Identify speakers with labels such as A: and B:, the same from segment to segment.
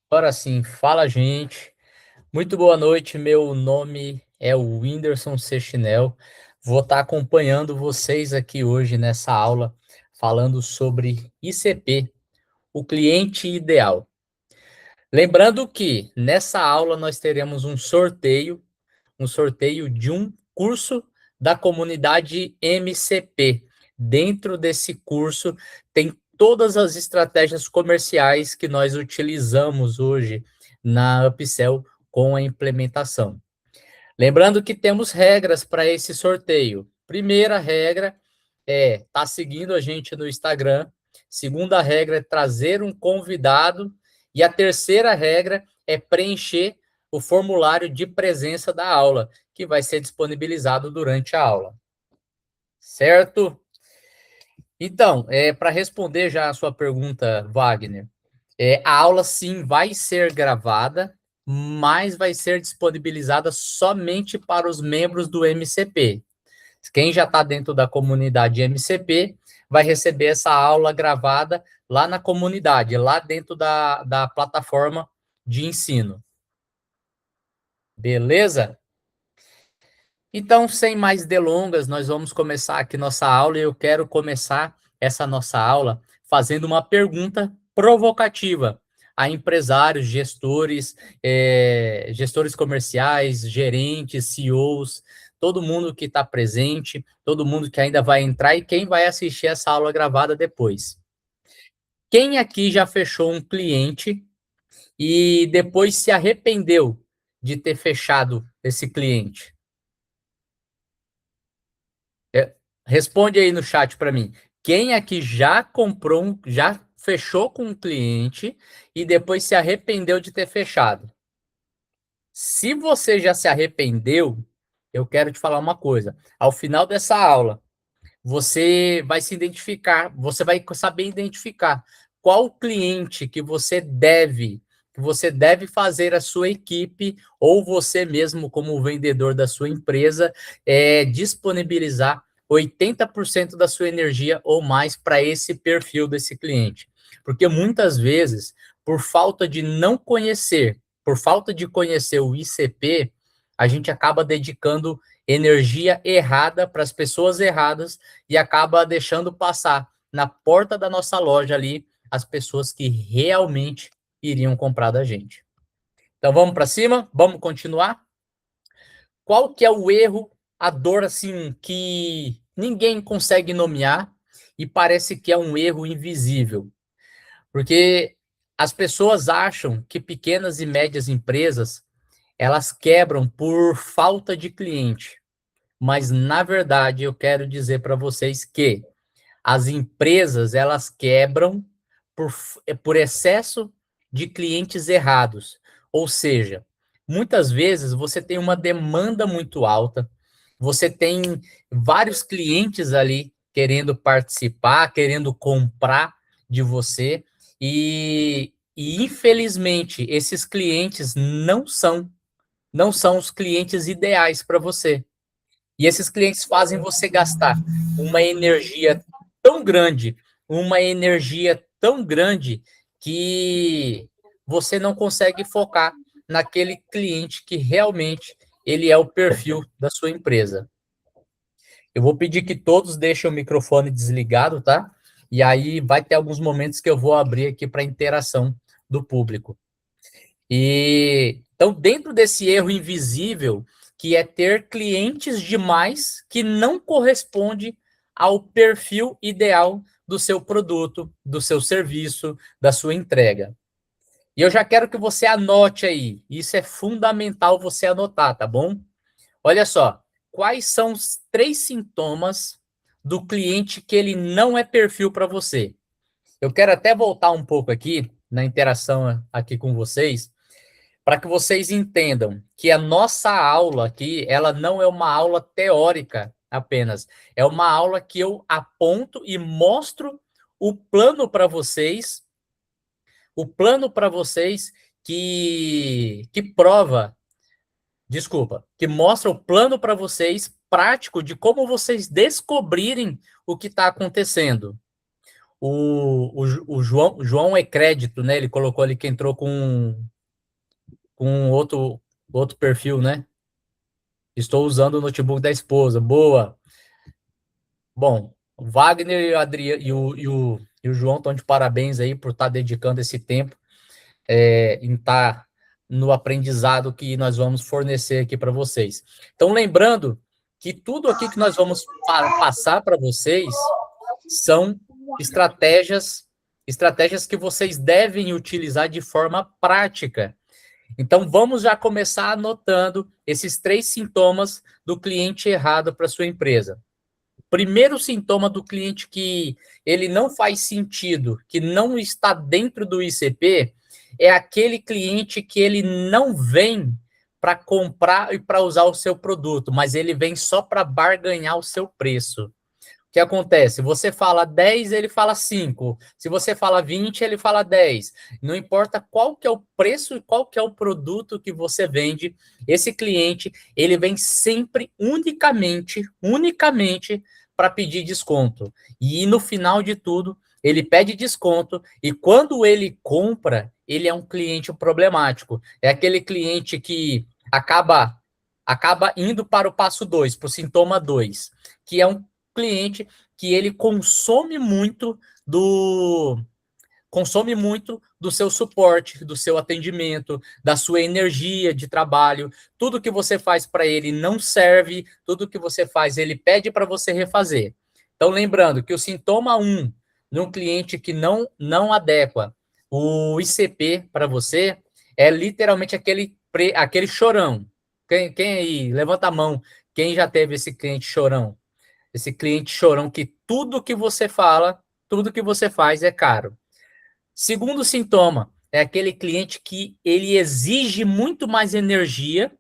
A: Agora sim, fala gente. Muito boa noite, meu nome é o Whindersson Sechinel. Vou estar acompanhando vocês aqui hoje nessa aula, falando sobre ICP, o cliente ideal. Lembrando que nessa aula nós teremos um sorteio de um curso da comunidade MCP. Dentro desse curso tem todas as estratégias comerciais que nós utilizamos hoje na Upsell com a implementação. Lembrando que temos regras para esse sorteio. Primeira regra é estar seguindo a gente no Instagram. Segunda regra é trazer um convidado. E a terceira regra é preencher o formulário de presença da aula, que vai ser disponibilizado durante a aula. Certo? Então, para responder já a sua pergunta, Wagner, a aula sim vai ser gravada, mas vai ser disponibilizada somente para os membros do MCP. Quem já está dentro da comunidade MCP vai receber essa aula gravada lá na comunidade, lá dentro da plataforma de ensino. Beleza? Então, sem mais delongas, nós vamos começar aqui nossa aula e eu quero começar essa nossa aula fazendo uma pergunta provocativa a empresários, gestores, gestores comerciais, gerentes, CEOs, todo mundo que está presente, todo mundo que ainda vai entrar e quem vai assistir essa aula gravada depois. Quem aqui já fechou um cliente e depois se arrependeu de ter fechado esse cliente? Responde aí no chat para mim. Quem aqui já comprou, já fechou com um cliente e depois se arrependeu de ter fechado? Se você já se arrependeu, eu quero te falar uma coisa. Ao final dessa aula, você vai se identificar, você vai saber identificar qual cliente que você deve fazer a sua equipe ou você mesmo como vendedor da sua empresa disponibilizar 80% da sua energia ou mais para esse perfil desse cliente. Porque muitas vezes, por falta de não conhecer, por falta de conhecer o ICP, a gente acaba dedicando energia errada para as pessoas erradas e acaba deixando passar na porta da nossa loja ali as pessoas que realmente iriam comprar da gente. Então vamos para cima, vamos continuar. Qual que é o erro, a dor assim que ninguém consegue nomear e parece que é um erro invisível? Porque as pessoas acham que pequenas e médias empresas elas quebram por falta de cliente. Mas na verdade eu quero dizer para vocês que as empresas elas quebram por excesso de clientes errados. Ou seja, muitas vezes você tem uma demanda muito alta, você tem vários clientes ali querendo participar, querendo comprar de você, e infelizmente esses clientes não são os clientes ideais para você. E esses clientes fazem você gastar uma energia tão grande, uma energia tão grande que você não consegue focar naquele cliente que realmente ele é o perfil da sua empresa. Eu vou pedir que todos deixem o microfone desligado, tá? E aí vai ter alguns momentos que eu vou abrir aqui para interação do público. E então, dentro desse erro invisível, que é ter clientes demais que não corresponde ao perfil ideal do seu produto, do seu serviço, da sua entrega. E eu já quero que você anote aí. Isso é fundamental você anotar, tá bom? Olha só, quais são os 3 sintomas do cliente que ele não é perfil para você? Eu quero até voltar um pouco aqui na interação aqui com vocês para que vocês entendam que a nossa aula aqui, ela não é uma aula teórica apenas, é uma aula que eu aponto e mostro o plano para vocês, o plano para vocês que prova, desculpa, que mostra o plano para vocês prático de como vocês descobrirem o que está acontecendo. o João é crédito, né? Ele colocou ali que entrou com outro perfil, né? Estou usando o notebook da esposa. Boa. Bom, o Wagner e o Adriano e o João estão de parabéns aí por estar dedicando esse tempo em estar no aprendizado que nós vamos fornecer aqui para vocês. Então, lembrando que tudo aqui que nós vamos passar para vocês são estratégias que vocês devem utilizar de forma prática. Então, vamos já começar anotando esses 3 sintomas do cliente errado para sua empresa. Primeiro sintoma do cliente que ele não faz sentido, que não está dentro do ICP, é aquele cliente que ele não vem para comprar e para usar o seu produto, mas ele vem só para barganhar o seu preço. O que acontece? Você fala 10, ele fala 5. Se você fala 20, ele fala 10. Não importa qual que é o preço e qual que é o produto que você vende, esse cliente, ele vem sempre unicamente para pedir desconto. E no final de tudo, ele pede desconto e quando ele compra, ele é um cliente problemático. É aquele cliente que acaba indo para o passo 2, para o sintoma 2, que é um cliente que ele consome muito do seu suporte, do seu atendimento, da sua energia de trabalho. Tudo que você faz para ele não serve, tudo que você faz ele pede para você refazer. Então, lembrando que o sintoma 1, num cliente que não adequa o ICP para você, é literalmente aquele chorão. Quem aí? Levanta a mão. Quem já teve esse cliente chorão? Esse cliente chorão que tudo que você fala, tudo que você faz é caro. Segundo sintoma, é aquele cliente que ele exige muito mais energia,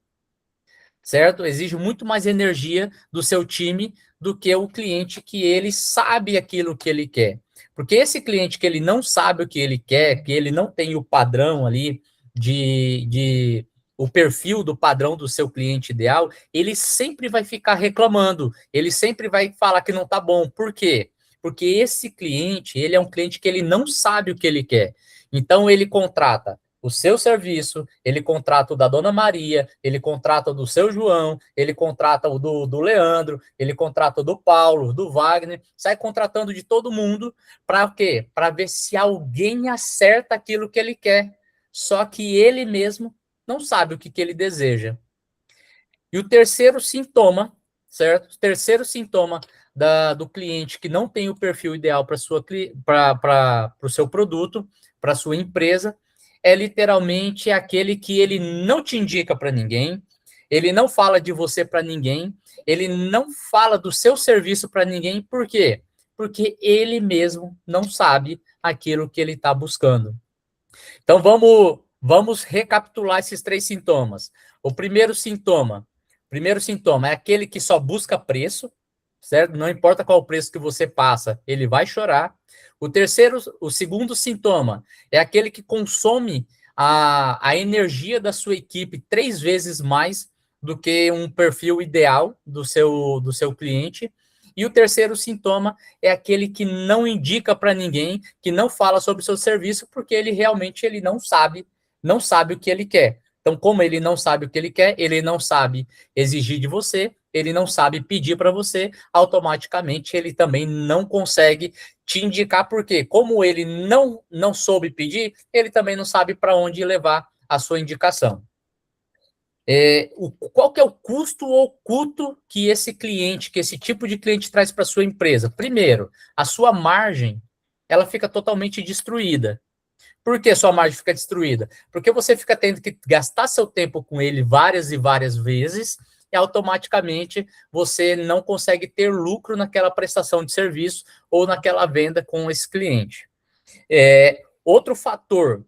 A: certo? Exige muito mais energia do seu time do que o cliente que ele sabe aquilo que ele quer. Porque esse cliente que ele não sabe o que ele quer, que ele não tem o padrão ali de o perfil do padrão do seu cliente ideal, ele sempre vai ficar reclamando, ele sempre vai falar que não está bom. Por quê? Porque esse cliente, ele é um cliente que ele não sabe o que ele quer. Então ele contrata o seu serviço, ele contrata o da Dona Maria, ele contrata o do seu João, ele contrata o do Leandro, ele contrata o do Paulo, do Wagner, sai contratando de todo mundo para quê? Para ver se alguém acerta aquilo que ele quer. Só que ele mesmo não sabe o que ele deseja. E o terceiro sintoma, certo? O terceiro sintoma do cliente que não tem o perfil ideal para o seu produto, para a sua empresa, é literalmente aquele que ele não te indica para ninguém, ele não fala de você para ninguém, ele não fala do seu serviço para ninguém, por quê? Porque ele mesmo não sabe aquilo que ele está buscando. Então vamos recapitular esses 3 sintomas. O primeiro sintoma é aquele que só busca preço, certo? Não importa qual o preço que você passa, ele vai chorar. O segundo sintoma é aquele que consome a energia da sua equipe 3 vezes mais do que um perfil ideal do seu cliente. E o terceiro sintoma é aquele que não indica para ninguém, que não fala sobre o seu serviço, porque ele realmente não sabe o que ele quer. Então, como ele não sabe o que ele quer, ele não sabe exigir de você, ele não sabe pedir para você, automaticamente ele também não consegue te indicar, porque como ele não soube pedir, ele também não sabe para onde levar a sua indicação. Qual que é o custo oculto que esse tipo de cliente traz para sua empresa? Primeiro, a sua margem, ela fica totalmente destruída. Por que sua margem fica destruída? Porque você fica tendo que gastar seu tempo com ele várias e várias vezes e automaticamente você não consegue ter lucro naquela prestação de serviço ou naquela venda com esse cliente. Outro fator,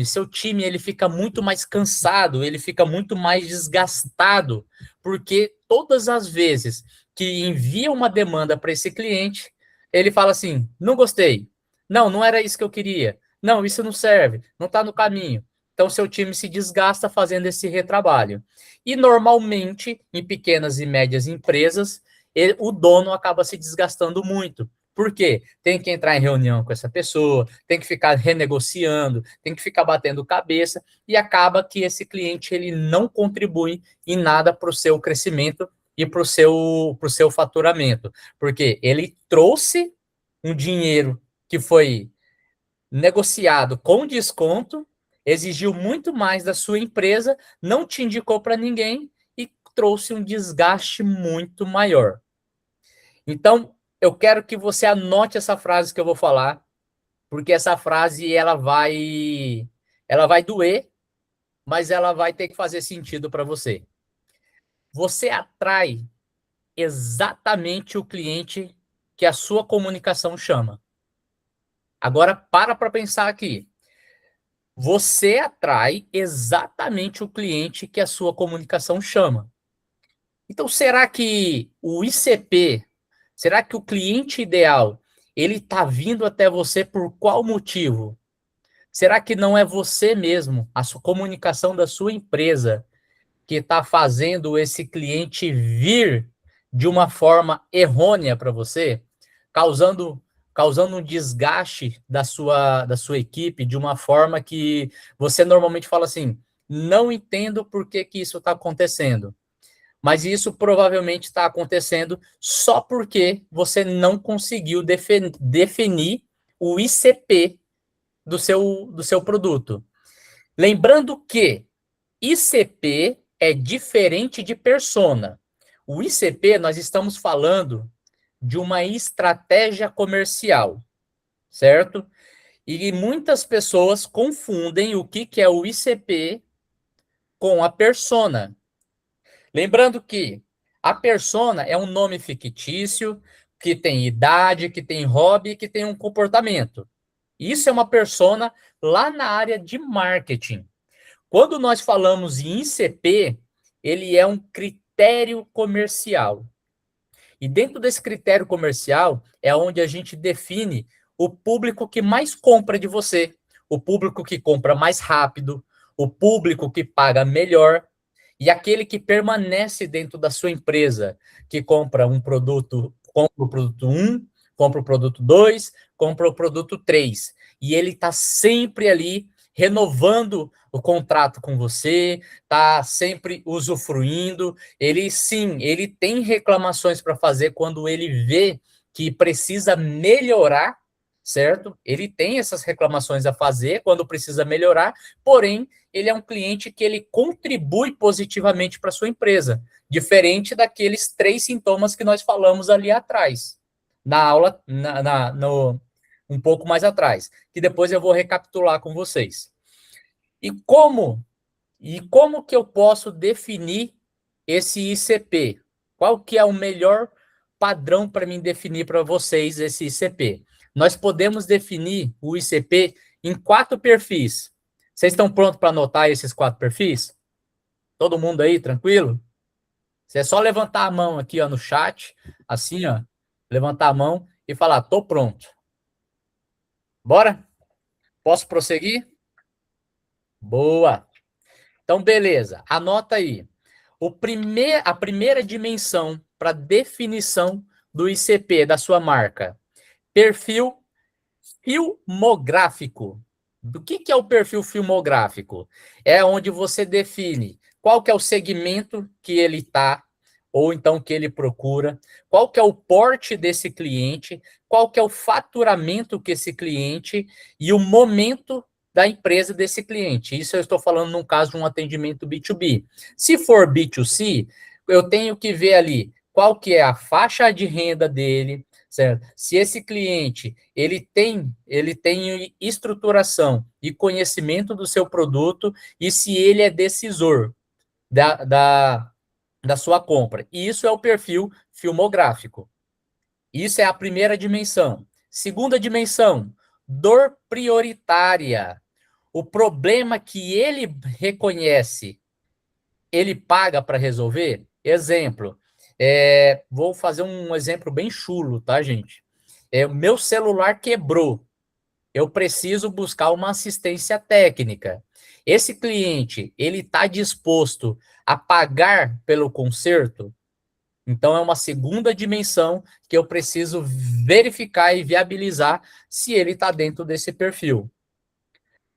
A: seu time, ele fica muito mais cansado, ele fica muito mais desgastado, porque todas as vezes que envia uma demanda para esse cliente, ele fala assim, não gostei, não era isso que eu queria, não, isso não serve, não está no caminho. Então, seu time se desgasta fazendo esse retrabalho. E, normalmente, em pequenas e médias empresas, o dono acaba se desgastando muito, Por quê? Tem que entrar em reunião com essa pessoa, tem que ficar renegociando, tem que ficar batendo cabeça, e acaba que esse cliente ele não contribui em nada para o seu crescimento e para o seu faturamento, porque ele trouxe um dinheiro que foi negociado com desconto, exigiu muito mais da sua empresa, não te indicou para ninguém e trouxe um desgaste muito maior. Então, eu quero que você anote essa frase que eu vou falar, porque essa frase ela vai doer, mas ela vai ter que fazer sentido para você. Você atrai exatamente o cliente que a sua comunicação chama. Agora para pensar aqui. Você atrai exatamente o cliente que a sua comunicação chama. Então, será que o ICP, será que o cliente ideal, ele está vindo até você por qual motivo? Será que não é você mesmo, a sua comunicação da sua empresa, que está fazendo esse cliente vir de uma forma errônea para você, causando, causando um desgaste da sua equipe de uma forma que você normalmente fala assim, não entendo por que isso está acontecendo. Mas isso provavelmente está acontecendo só porque você não conseguiu definir o ICP do seu produto. Lembrando que ICP é diferente de persona. O ICP, nós estamos falando de uma estratégia comercial, certo? E muitas pessoas confundem o que é o ICP com a persona. Lembrando que a persona é um nome fictício, que tem idade, que tem hobby, que tem um comportamento. Isso é uma persona lá na área de marketing. Quando nós falamos em ICP, ele é um critério comercial. E dentro desse critério comercial é onde a gente define o público que mais compra de você, o público que compra mais rápido, o público que paga melhor e aquele que permanece dentro da sua empresa, que compra um produto, compra o produto 1, compra o produto 2, compra o produto 3. E ele está sempre ali renovando o contrato com você, está sempre usufruindo. Ele sim, ele tem reclamações para fazer quando ele vê que precisa melhorar, certo? Ele tem essas reclamações a fazer quando precisa melhorar, porém, ele é um cliente que ele contribui positivamente para sua empresa, diferente daqueles 3 sintomas que nós falamos ali atrás, na aula, um pouco mais atrás, que depois eu vou recapitular com vocês. E como que eu posso definir esse ICP? Qual que é o melhor padrão para mim definir para vocês esse ICP? Nós podemos definir o ICP em 4 perfis. Vocês estão prontos para anotar esses 4 perfis? Todo mundo aí, tranquilo? Você é só levantar a mão aqui, ó, no chat, assim, ó, levantar a mão e falar, tô pronto. Bora? Posso prosseguir? Boa. Então, beleza. Anota aí. A primeira dimensão para definição do ICP da sua marca. Perfil filmográfico. Do que é o perfil filmográfico? É onde você define qual que é o segmento que ele está, ou então que ele procura, qual que é o porte desse cliente, qual que é o faturamento que esse cliente e o momento da empresa desse cliente. Isso eu estou falando num caso de um atendimento B2B. Se for B2C, eu tenho que ver ali qual que é a faixa de renda dele, certo? Se esse cliente ele tem estruturação e conhecimento do seu produto e se ele é decisor da sua compra. E isso é o perfil filmográfico. Isso é a primeira dimensão. Segunda dimensão, dor prioritária. O problema que ele reconhece, ele paga para resolver? Exemplo, vou fazer um exemplo bem chulo, tá, gente? O meu celular quebrou. Eu preciso buscar uma assistência técnica. Esse cliente, ele está disposto a pagar pelo conserto? Então, é uma segunda dimensão que eu preciso verificar e viabilizar se ele está dentro desse perfil.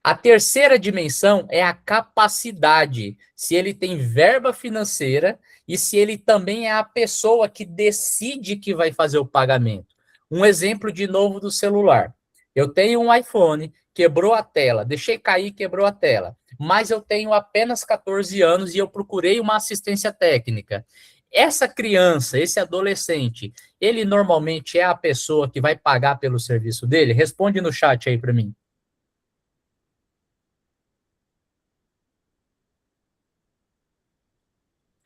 A: A terceira dimensão é a capacidade, se ele tem verba financeira e se ele também é a pessoa que decide que vai fazer o pagamento. Um exemplo de novo do celular. Eu tenho um iPhone, quebrou a tela, deixei cair, quebrou a tela, mas eu tenho apenas 14 anos e eu procurei uma assistência técnica. Essa criança, esse adolescente, ele normalmente é a pessoa que vai pagar pelo serviço dele? Responde no chat aí para mim.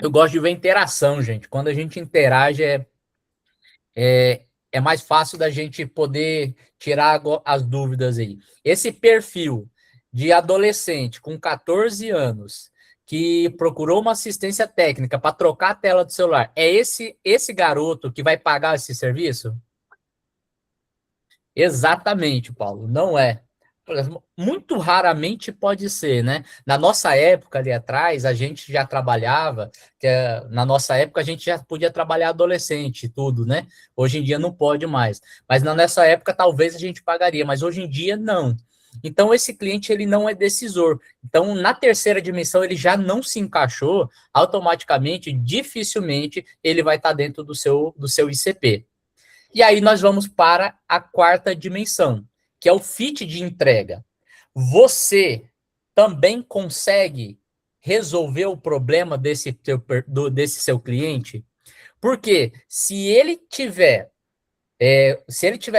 A: Eu gosto de ver interação, gente. Quando a gente interage, é mais fácil da gente poder tirar as dúvidas aí. Esse perfil de adolescente com 14 anos que procurou uma assistência técnica para trocar a tela do celular, é esse garoto que vai pagar esse serviço? Exatamente, Paulo, não é. Muito raramente pode ser, né? Na nossa época ali atrás, a gente já trabalhava, na nossa época a gente já podia trabalhar adolescente e tudo, né? Hoje em dia não pode mais. Mas na nossa época talvez a gente pagaria, mas hoje em dia não. Então esse cliente ele não é decisor. Então na terceira dimensão ele já não se encaixou, automaticamente, dificilmente ele vai estar dentro do seu ICP. E aí nós vamos para a quarta dimensão, que é o fit de entrega. Você também consegue resolver o problema desse seu cliente? Porque se ele tiver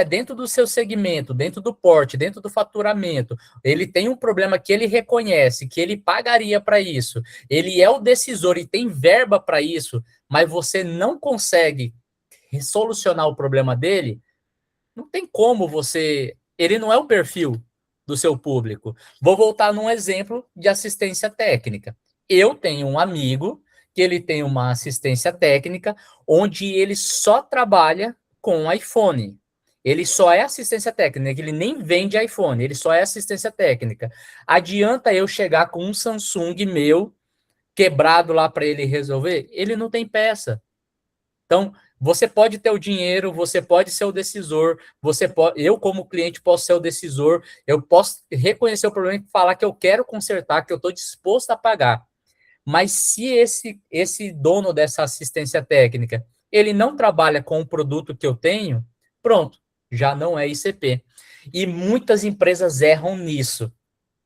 A: dentro do seu segmento, dentro do porte, dentro do faturamento, ele tem um problema que ele reconhece, que ele pagaria para isso, ele é o decisor e tem verba para isso, mas você não consegue solucionar o problema dele, não tem como você. Ele não é o perfil do seu público. Vou voltar num exemplo de assistência técnica. Eu tenho um amigo que ele tem uma assistência técnica onde ele só trabalha com iPhone. Ele só é assistência técnica, ele nem vende iPhone, ele só é assistência técnica. Adianta eu chegar com um Samsung meu quebrado lá para ele resolver? Ele não tem peça. Então, você pode ter o dinheiro, você pode ser o decisor, eu como cliente posso ser o decisor, eu posso reconhecer o problema e falar que eu quero consertar, que eu estou disposto a pagar. Mas se esse dono dessa assistência técnica, ele não trabalha com o produto que eu tenho, pronto, já não é ICP. E muitas empresas erram nisso.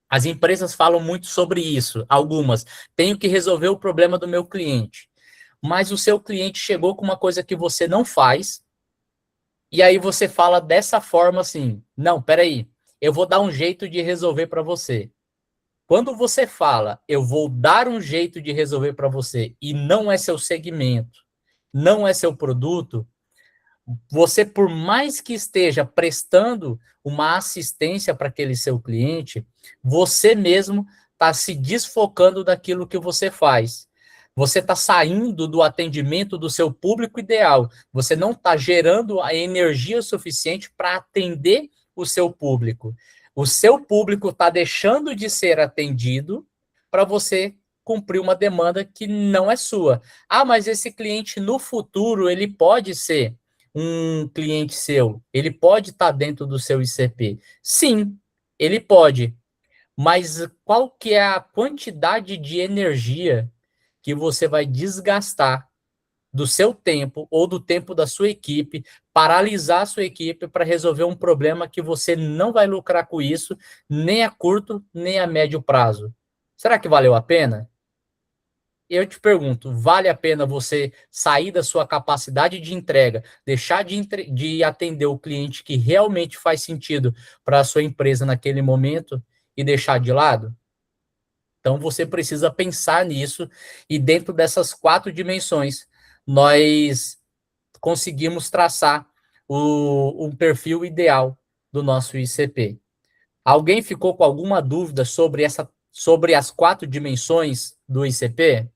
A: As empresas falam muito sobre isso, algumas. Tenho que resolver o problema do meu cliente, mas o seu cliente chegou com uma coisa que você não faz, e aí você fala dessa forma assim: não, peraí, eu vou dar um jeito de resolver para você. Quando você fala, eu vou dar um jeito de resolver para você, e não é seu segmento, não é seu produto, você, por mais que esteja prestando uma assistência para aquele seu cliente, você mesmo está se desfocando daquilo que você faz. Você está saindo do atendimento do seu público ideal. Você não está gerando a energia suficiente para atender o seu público. O seu público está deixando de ser atendido para você cumprir uma demanda que não é sua. Ah, mas esse cliente no futuro ele pode ser um cliente seu, ele pode estar dentro do seu ICP? Sim, ele pode. Mas qual que é a quantidade de energia que você vai desgastar do seu tempo ou do tempo da sua equipe, paralisar a sua equipe para resolver um problema que você não vai lucrar com isso, nem a curto, nem a médio prazo? Será que valeu a pena? Eu te pergunto, vale a pena você sair da sua capacidade de entrega, deixar de atender o cliente que realmente faz sentido para a sua empresa naquele momento e deixar de lado? Então você precisa pensar nisso e dentro dessas quatro dimensões nós conseguimos traçar um perfil ideal do nosso ICP. Alguém ficou com alguma dúvida sobre as quatro dimensões do ICP?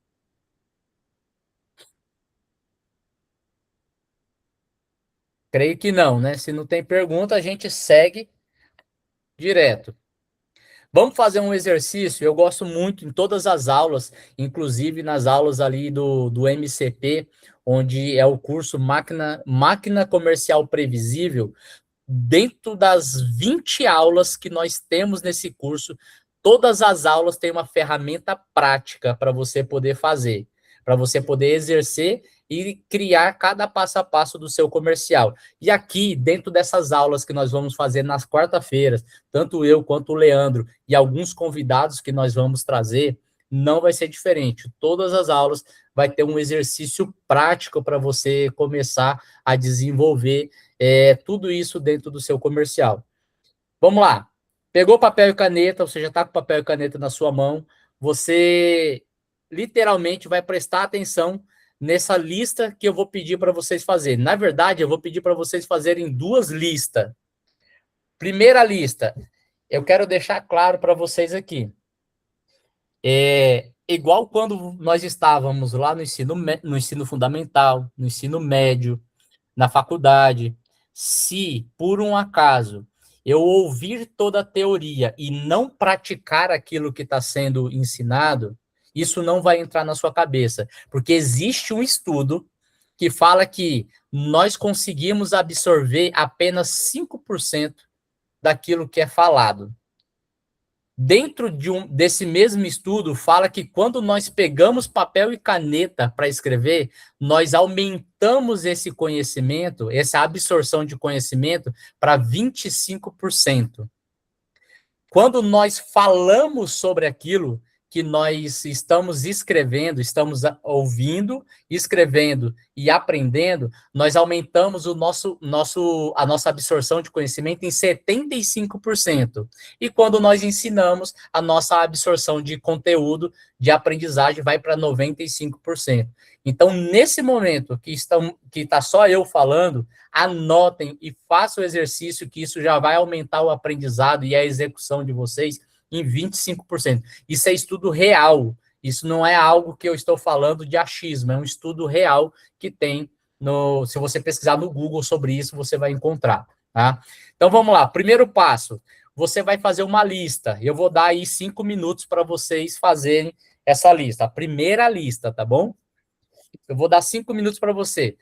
A: Creio que não, né? Se não tem pergunta, a gente segue direto. Vamos fazer um exercício. Eu gosto muito em todas as aulas, inclusive nas aulas ali do MCP, onde é o curso Máquina Comercial Previsível. Dentro das 20 aulas que nós temos nesse curso, todas as aulas têm uma ferramenta prática para você poder fazer, para você poder exercer e criar cada passo a passo do seu comercial. E aqui, dentro dessas aulas que nós vamos fazer nas quarta-feiras, tanto eu quanto o Leandro e alguns convidados que nós vamos trazer, não vai ser diferente. Todas as aulas vai ter um exercício prático para você começar a desenvolver tudo isso dentro do seu comercial. Vamos lá. Pegou papel e caneta, você já está com papel e caneta na sua mão, você literalmente vai prestar atenção nessa lista que eu vou pedir para vocês fazerem. Na verdade, eu vou pedir para vocês fazerem duas listas. Primeira lista, eu quero deixar claro para vocês aqui. Igual quando nós estávamos lá no ensino fundamental, no ensino médio, na faculdade, se por um acaso eu ouvir toda a teoria e não praticar aquilo que está sendo ensinado, isso não vai entrar na sua cabeça, porque existe um estudo que fala que nós conseguimos absorver apenas 5% daquilo que é falado. Dentro desse mesmo estudo, fala que quando nós pegamos papel e caneta para escrever, nós aumentamos esse conhecimento, essa absorção de conhecimento, para 25%. Quando nós falamos sobre aquilo que nós estamos escrevendo, estamos ouvindo, escrevendo e aprendendo, nós aumentamos a nossa absorção de conhecimento em 75%. E quando nós ensinamos, a nossa absorção de conteúdo, de aprendizagem, vai para 95%. Então, nesse momento que está só eu falando, anotem e façam o exercício, que isso já vai aumentar o aprendizado e a execução de vocês em 25%. Isso é estudo real. Isso não é algo que eu estou falando de achismo, é um estudo real que tem se você pesquisar no Google sobre isso, você vai encontrar, tá? Então, vamos lá. Primeiro passo, você vai fazer uma lista. Eu vou dar aí 5 minutos para vocês fazerem essa lista. A primeira lista, tá bom? Eu vou dar 5 minutos para você.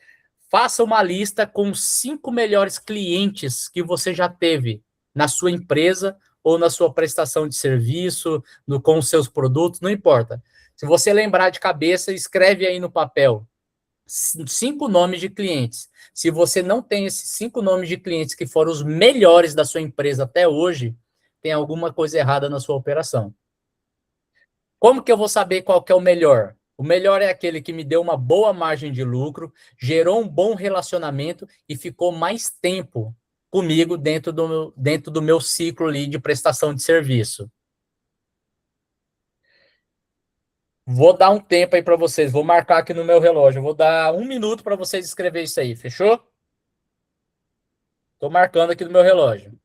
A: Faça uma lista com os 5 melhores clientes que você já teve na sua empresa ou na sua prestação de serviço, com os seus produtos, não importa. Se você lembrar de cabeça, escreve aí no papel 5 nomes de clientes. Se você não tem esses 5 nomes de clientes que foram os melhores da sua empresa até hoje, tem alguma coisa errada na sua operação. Como que eu vou saber qual que é o melhor? O melhor é aquele que me deu uma boa margem de lucro, gerou um bom relacionamento e ficou mais tempo comigo dentro do meu ciclo ali de prestação de serviço. Vou dar um tempo aí para vocês, vou marcar aqui no meu relógio, vou dar 1 minuto para vocês escrever isso aí, fechou? Estou marcando aqui no meu relógio.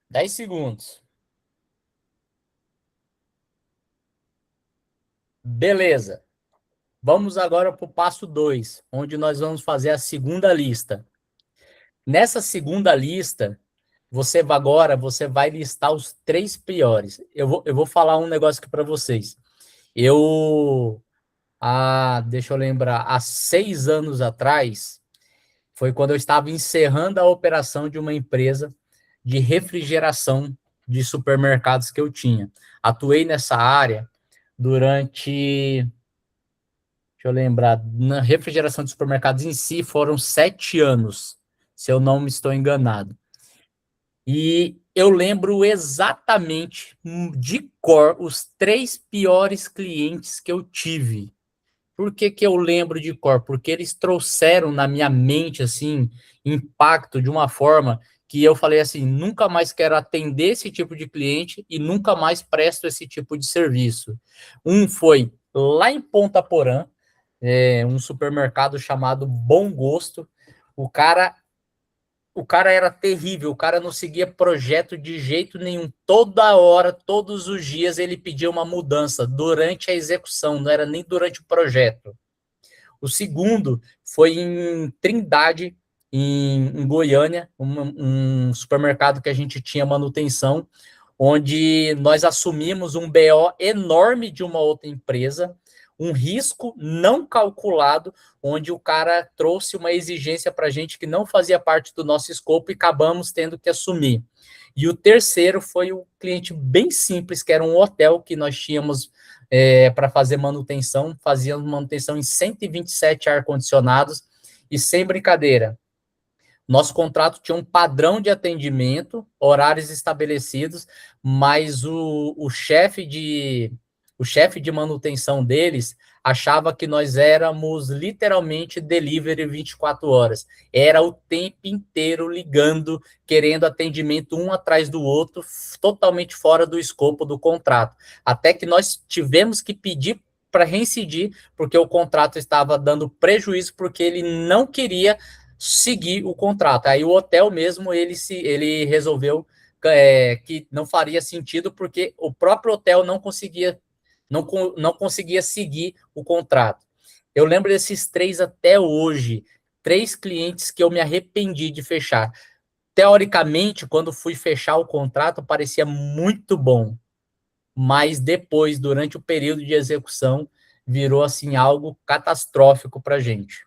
A: Dez segundos. Beleza. Vamos agora para o passo 2, onde nós vamos fazer a segunda lista. Nessa segunda lista, você vai listar os 3 piores. Eu vou falar um negócio aqui para vocês. Deixa eu lembrar, há 6 anos atrás, foi quando eu estava encerrando a operação de uma empresa de refrigeração de supermercados que eu tinha. Atuei nessa área durante, deixa eu lembrar, na refrigeração de supermercados em si foram 7 anos, se eu não me estou enganado. E eu lembro exatamente de cor os 3 piores clientes que eu tive. Por que que eu lembro de cor? Porque eles trouxeram na minha mente, assim, impacto de uma forma que eu falei assim, nunca mais quero atender esse tipo de cliente e nunca mais presto esse tipo de serviço. Um foi lá em Ponta Porã, um supermercado chamado Bom Gosto. O cara o cara era terrível, o cara não seguia projeto de jeito nenhum. Toda hora, todos os dias, ele pedia uma mudança durante a execução, não era nem durante o projeto. O segundo foi em Trindade, em Goiânia, um supermercado que a gente tinha manutenção, onde nós assumimos um BO enorme de uma outra empresa, um risco não calculado, onde o cara trouxe uma exigência para a gente que não fazia parte do nosso escopo e acabamos tendo que assumir. E o terceiro foi um cliente bem simples, que era um hotel que nós tínhamos para fazer manutenção, fazíamos manutenção em 127 ar-condicionados, e sem brincadeira, nosso contrato tinha um padrão de atendimento, horários estabelecidos, mas o chefe de manutenção deles achava que nós éramos literalmente delivery 24 horas. Era o tempo inteiro ligando, querendo atendimento um atrás do outro, totalmente fora do escopo do contrato. Até que nós tivemos que pedir para reincidir, porque o contrato estava dando prejuízo, porque ele não queria seguir o contrato. Aí o hotel mesmo, ele resolveu que não faria sentido, porque o próprio hotel não conseguia seguir o contrato. Eu lembro desses 3 até hoje, 3 clientes que eu me arrependi de fechar. Teoricamente, quando fui fechar o contrato, parecia muito bom, mas depois, durante o período de execução, virou assim algo catastrófico para a gente.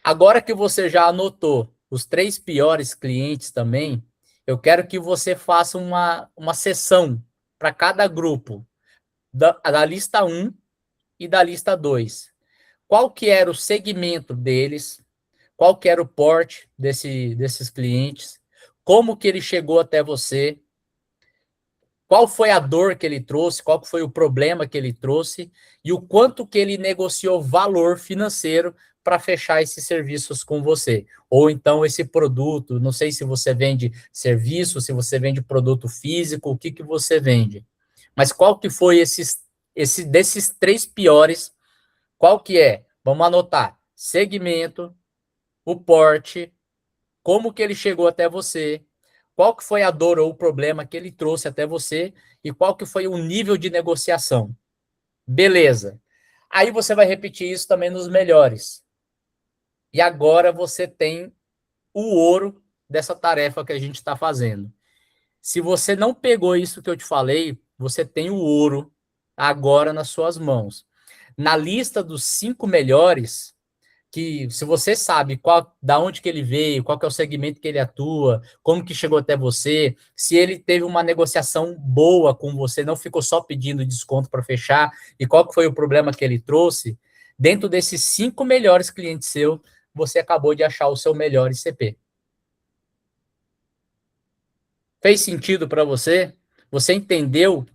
A: Agora que você já anotou os 3 piores clientes também, eu quero que você faça uma sessão para cada grupo, da lista 1 e da lista 2. Qual que era o segmento deles, qual que era o porte desses clientes, como que ele chegou até você, qual foi a dor que ele trouxe, qual foi o problema que ele trouxe e o quanto que ele negociou valor financeiro para fechar esses serviços com você. Ou então esse produto, não sei se você vende serviço, se você vende produto físico, o que que você vende. Mas qual que foi desses 3 piores, qual que é? Vamos anotar. Segmento, o porte, como que ele chegou até você, qual que foi a dor ou o problema que ele trouxe até você e qual que foi o nível de negociação. Beleza. Aí você vai repetir isso também nos melhores. E agora você tem o ouro dessa tarefa que a gente está fazendo. Se você não pegou isso que eu te falei, você tem o ouro agora nas suas mãos. Na lista dos 5 melhores, que se você sabe da onde que ele veio, qual que é o segmento que ele atua, como que chegou até você, se ele teve uma negociação boa com você, não ficou só pedindo desconto para fechar, e qual que foi o problema que ele trouxe, dentro desses 5 melhores clientes seus, você acabou de achar o seu melhor ICP. Fez sentido para você? Você entendeu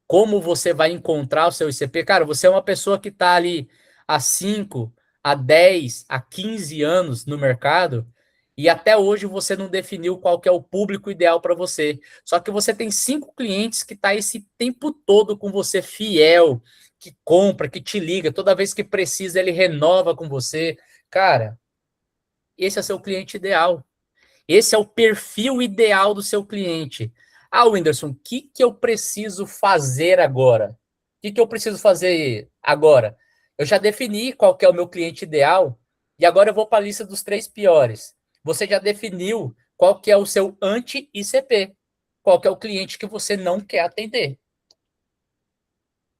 A: como você vai encontrar o seu ICP? Cara, você é uma pessoa que está ali há 5, há 10, há 15 anos no mercado e até hoje você não definiu qual que é o público ideal para você. Só que você tem 5 clientes que está esse tempo todo com você, fiel, que compra, que te liga, toda vez que precisa ele renova com você. Cara, esse é seu cliente ideal. Esse é o perfil ideal do seu cliente. Ah, Whindersson, o que eu preciso fazer agora? O que eu preciso fazer agora? Eu já defini qual que é o meu cliente ideal e agora eu vou para a lista dos 3 piores. Você já definiu qual que é o seu anti-ICP, qual que é o cliente que você não quer atender.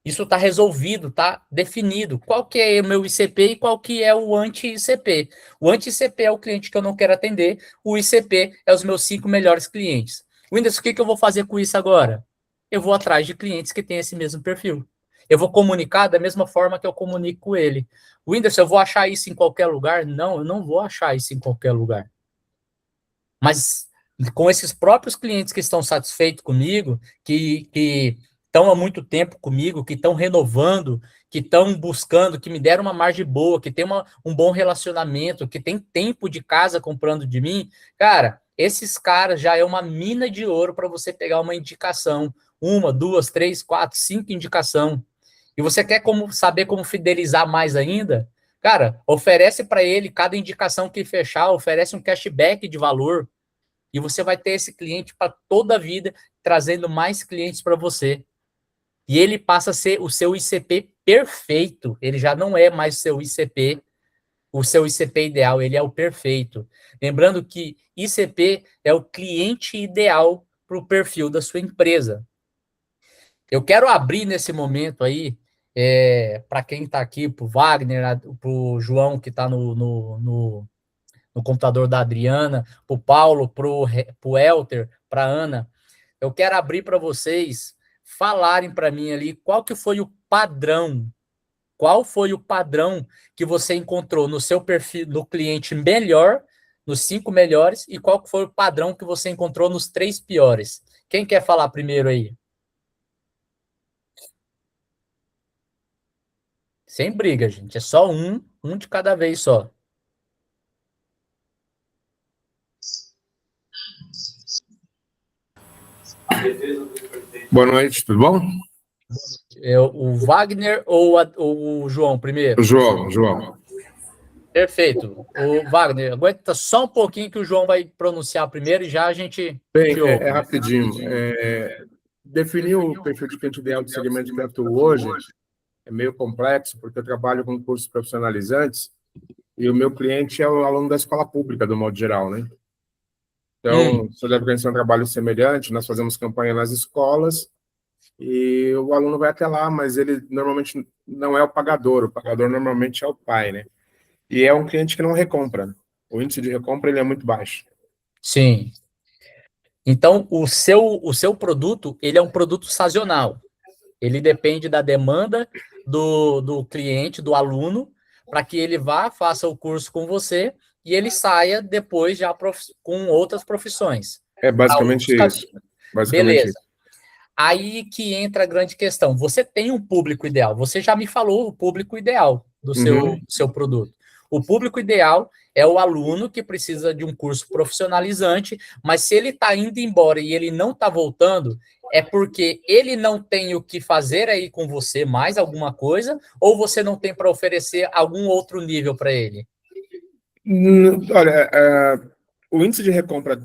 A: Isso está resolvido, está definido. Qual que é o meu ICP e qual que é o anti-ICP? O anti-ICP é o cliente que eu não quero atender, o ICP é os meus 5 melhores clientes. Windows, o que eu vou fazer com isso agora? Eu vou atrás de clientes que têm esse mesmo perfil. Eu vou comunicar da mesma forma que eu comunico com ele. Windows, eu vou achar isso em qualquer lugar? Não, eu não vou achar isso em qualquer lugar. Mas com esses próprios clientes que estão satisfeitos comigo, que estão há muito tempo comigo, que estão renovando, que estão buscando, que me deram uma margem boa, que tem um bom relacionamento, que tem tempo de casa comprando de mim, cara, esses caras já é uma mina de ouro para você pegar uma indicação, uma, duas, três, quatro, cinco indicação. E você quer saber como fidelizar mais ainda? Cara, oferece para ele cada indicação que fechar, oferece um cashback de valor e você vai ter esse cliente para toda a vida, trazendo mais clientes para você. E ele passa a ser o seu ICP perfeito. Ele já não é mais o seu ICP ideal, ele é o perfeito. Lembrando que ICP é o cliente ideal para o perfil da sua empresa. Eu quero abrir nesse momento aí, para quem está aqui, para o Wagner, para o João, que está no computador da Adriana, para o Paulo, para o Elter, para a Ana. Eu quero abrir para vocês falarem para mim ali qual foi o padrão que você encontrou no seu perfil do cliente melhor, nos 5 melhores, e qual foi o padrão que você encontrou nos 3 piores. Quem quer falar primeiro aí? Sem briga, gente. É só um de cada vez só.
B: Boa noite, tudo bom?
A: É o Wagner ou o João primeiro?
B: João.
A: Perfeito. O Wagner, aguenta só um pouquinho que o João vai pronunciar primeiro e já a gente
B: Bem,
A: te ouve.
B: rapidinho. Definir o perfil de cliente ideal do segmento que eu atuo hoje é meio complexo, porque eu trabalho com cursos profissionalizantes e o meu cliente é o aluno da escola pública, do modo geral, né? Então, se deve conhecer um trabalho semelhante, nós fazemos campanha nas escolas e o aluno vai até lá, mas ele normalmente não é o pagador normalmente é o pai, né? E é um cliente que não recompra. O índice de recompra ele é muito baixo.
A: Sim. Então, o seu produto, ele é um produto sazonal. Ele depende da demanda do cliente, do aluno, para que ele vá, faça o curso com você e ele saia depois já com outras profissões.
B: É basicamente isso. Basicamente
A: Beleza.
B: isso.
A: Aí que entra a grande questão. Você tem um público ideal. Você já me falou o público ideal do seu produto. O público ideal é o aluno que precisa de um curso profissionalizante, mas se ele está indo embora e ele não está voltando, é porque ele não tem o que fazer aí com você, mais alguma coisa, ou você não tem para oferecer algum outro nível para ele?
B: Olha, o índice de recompra,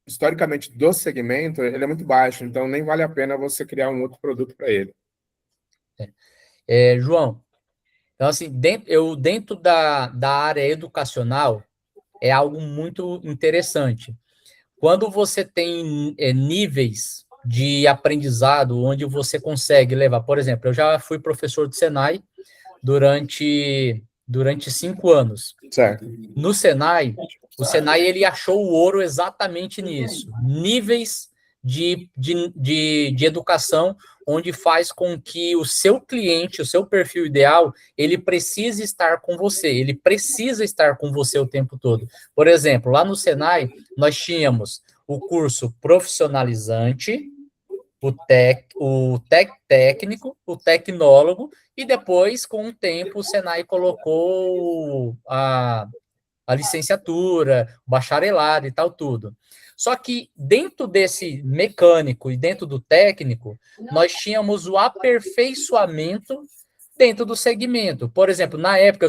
B: historicamente, do segmento, ele é muito baixo, então nem vale a pena você criar um outro produto para ele.
A: João, então assim, dentro da área educacional, é algo muito interessante. Quando você tem níveis de aprendizado onde você consegue levar, por exemplo, eu já fui professor do Senai durante 5 anos.
B: Certo.
A: No Senai, o Senai ele achou o ouro exatamente nisso. Níveis de educação onde faz com que o seu cliente, o seu perfil ideal, ele precise estar com você, ele precisa estar com você o tempo todo. Por exemplo, lá no Senai, nós tínhamos o curso profissionalizante, o técnico, o tecnólogo, e depois, com o tempo, o Senai colocou a licenciatura, o bacharelado e tal, tudo. Só que dentro desse mecânico e dentro do técnico, nós tínhamos o aperfeiçoamento dentro do segmento. Por exemplo, na época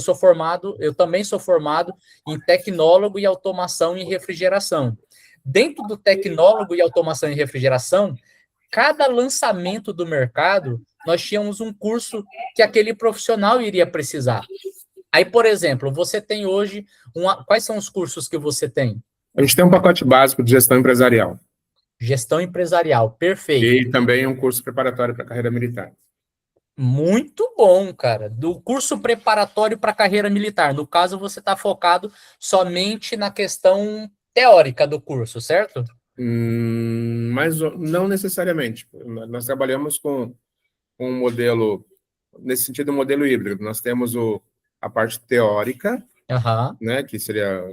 A: eu também sou formado em tecnólogo e automação e refrigeração. Dentro do tecnólogo e automação e refrigeração, cada lançamento do mercado, nós tínhamos um curso que aquele profissional iria precisar. Aí, por exemplo, você tem hoje quais são os cursos que você tem?
B: A gente tem um pacote básico de gestão empresarial.
A: Gestão empresarial, perfeito.
B: E também um curso preparatório para a carreira militar.
A: Muito bom, cara. Do curso preparatório para a carreira militar. No caso, você está focado somente na questão teórica do curso, certo?
B: Mas não necessariamente. Nós trabalhamos com um modelo, nesse sentido, um modelo híbrido. Nós temos a parte teórica,
A: Aham.
B: né, que seria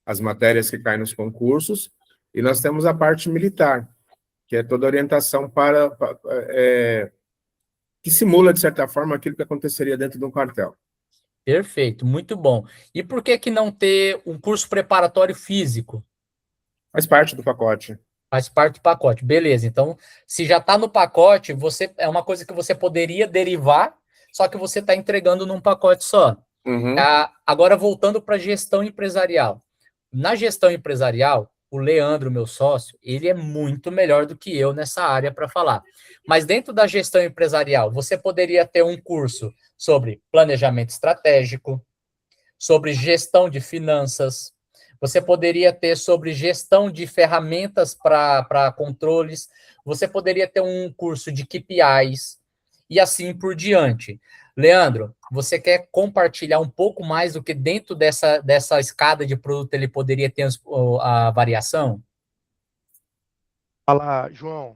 B: as matérias que caem nos concursos, E nós temos a parte militar, que é toda a orientação que simula, de certa forma, aquilo que aconteceria dentro de um quartel.
A: Perfeito, muito bom. E por que que não ter um curso preparatório físico?
B: Faz parte do pacote.
A: Faz parte do pacote. Beleza. Então, se já está no pacote, você é uma coisa que você poderia derivar, só que você está entregando num pacote só.
B: Uhum.
A: Agora, voltando para a gestão empresarial. Na gestão empresarial, o Leandro, meu sócio, ele é muito melhor do que eu nessa área para falar. Mas dentro da gestão empresarial, você poderia ter um curso sobre planejamento estratégico, sobre gestão de finanças, você poderia ter sobre gestão de ferramentas para controles, você poderia ter um curso de KPIs e assim por diante. Leandro, você quer compartilhar um pouco mais do que dentro dessa escada de produto ele poderia ter a variação?
C: Fala, João.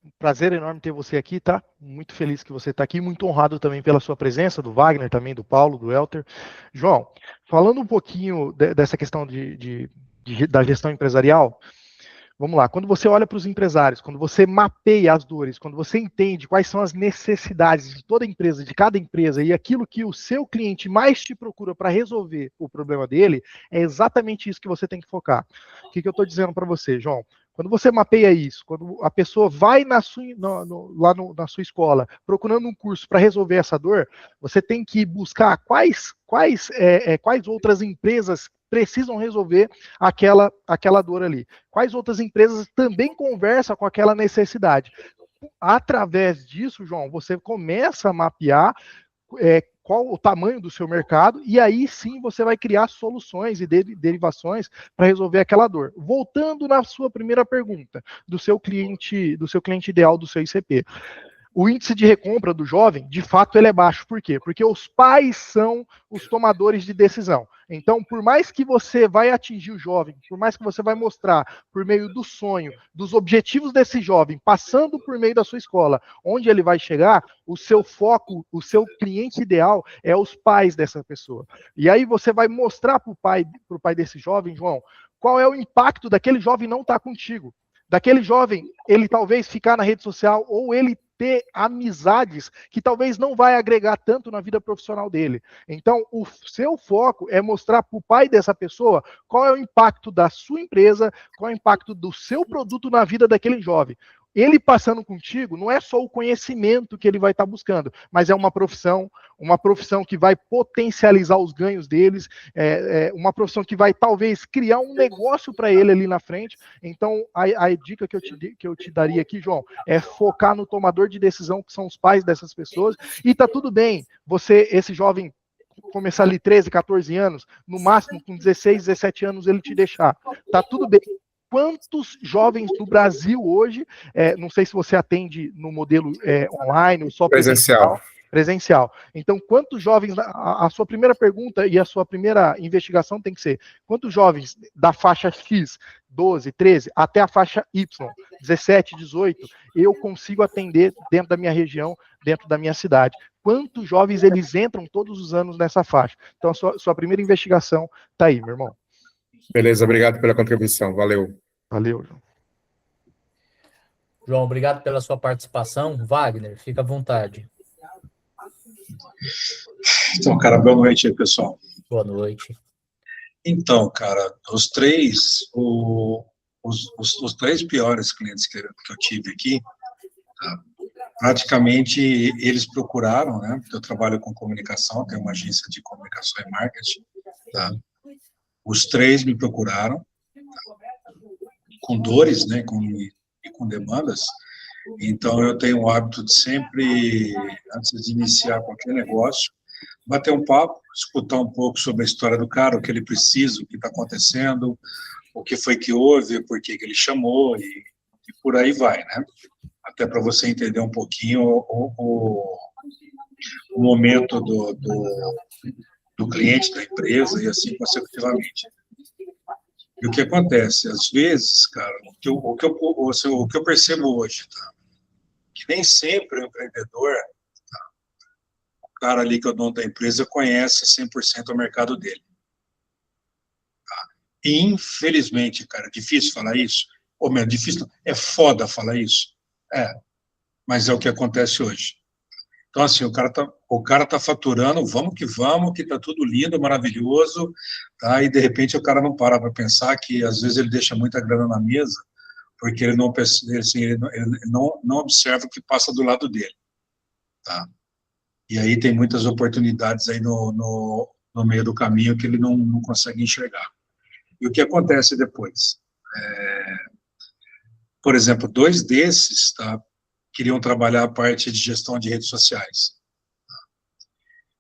C: Um prazer enorme ter você aqui, tá? Muito feliz que você está aqui, muito honrado também pela sua presença, do Wagner também, do Paulo, do Elter. João, falando um pouquinho dessa questão da gestão empresarial, vamos lá, quando você olha para os empresários, quando você mapeia as dores, quando você entende quais são as necessidades de toda empresa, de cada empresa, e aquilo que o seu cliente mais te procura para resolver o problema dele, é exatamente isso que você tem que focar. O que eu estou dizendo para você, João? Quando você mapeia isso, quando a pessoa vai na sua escola procurando um curso para resolver essa dor, você tem que buscar quais outras empresas precisam resolver aquela dor ali. Quais outras empresas também conversam com aquela necessidade. Através disso, João, você começa a mapear qual o tamanho do seu mercado, e aí sim você vai criar soluções e derivações para resolver aquela dor. Voltando na sua primeira pergunta, do seu cliente ideal do seu ICP. O índice de recompra do jovem, de fato, ele é baixo. Por quê? Porque os pais são os tomadores de decisão. Então, por mais que você vai atingir o jovem, por mais que você vai mostrar por meio do sonho, dos objetivos desse jovem, passando por meio da sua escola, onde ele vai chegar, o seu foco, o seu cliente ideal é os pais dessa pessoa. E aí você vai mostrar para o pai desse jovem, João, qual é o impacto daquele jovem não estar contigo. Daquele jovem, ele talvez ficar na rede social ou ele ter amizades que talvez não vai agregar tanto na vida profissional dele. Então, o seu foco é mostrar para o pai dessa pessoa qual é o impacto da sua empresa, qual é o impacto do seu produto na vida daquele jovem. Ele passando contigo, não é só o conhecimento que ele vai estar buscando, mas é uma profissão que vai potencializar os ganhos deles, uma profissão que vai talvez criar um negócio para ele ali na frente. Então, a dica que eu te daria aqui, João, é focar no tomador de decisão, que são os pais dessas pessoas, e tá tudo bem, esse jovem começar ali 13, 14 anos, no máximo com 16, 17 anos ele te deixar. Tá tudo bem. Quantos jovens no Brasil hoje, não sei se você atende no modelo online ou só presencial. Então, quantos jovens, a sua primeira pergunta e a sua primeira investigação tem que ser, quantos jovens da faixa X, 12, 13, até a faixa Y, 17, 18, eu consigo atender dentro da minha região, dentro da minha cidade? Quantos jovens eles entram todos os anos nessa faixa? Então, a sua primeira investigação está aí, meu irmão.
B: Beleza, obrigado pela contribuição. Valeu.
C: Valeu, João.
A: João, obrigado pela sua participação. Wagner, fica à vontade.
D: Então, cara, boa noite aí, pessoal.
A: Boa noite.
D: Então, cara, os três piores clientes que eu tive aqui, tá? Praticamente eles procuraram, né? Porque eu trabalho com comunicação, tenho uma agência de comunicação e marketing, tá? Os três me procuraram, tá? Com dores, né? E com demandas. Então, eu tenho o hábito de sempre, antes de iniciar qualquer negócio, bater um papo, escutar um pouco sobre a história do cara, o que ele precisa, o que está acontecendo, o que foi que houve, por que ele chamou, e por aí vai, né? Até para você entender um pouquinho o momento do cliente, da empresa, e assim consecutivamente. E o que acontece? Às vezes, cara, o que eu percebo hoje, tá? Que nem sempre o empreendedor, tá? O cara ali que é o dono da empresa, conhece 100% o mercado dele. Tá? Infelizmente, cara, difícil falar isso. Ou mesmo, difícil, não. É foda falar isso. É, mas é o que acontece hoje. Então, assim, o cara tá faturando, vamos, que tá tudo lindo, maravilhoso, tá? E, de repente, o cara não para pensar que, às vezes, ele deixa muita grana na mesa, porque ele não, assim, ele não observa o que passa do lado dele, tá? E aí tem muitas oportunidades aí no meio do caminho que ele não consegue enxergar. E o que acontece depois? Por exemplo, 2 desses, tá, queriam trabalhar a parte de gestão de redes sociais.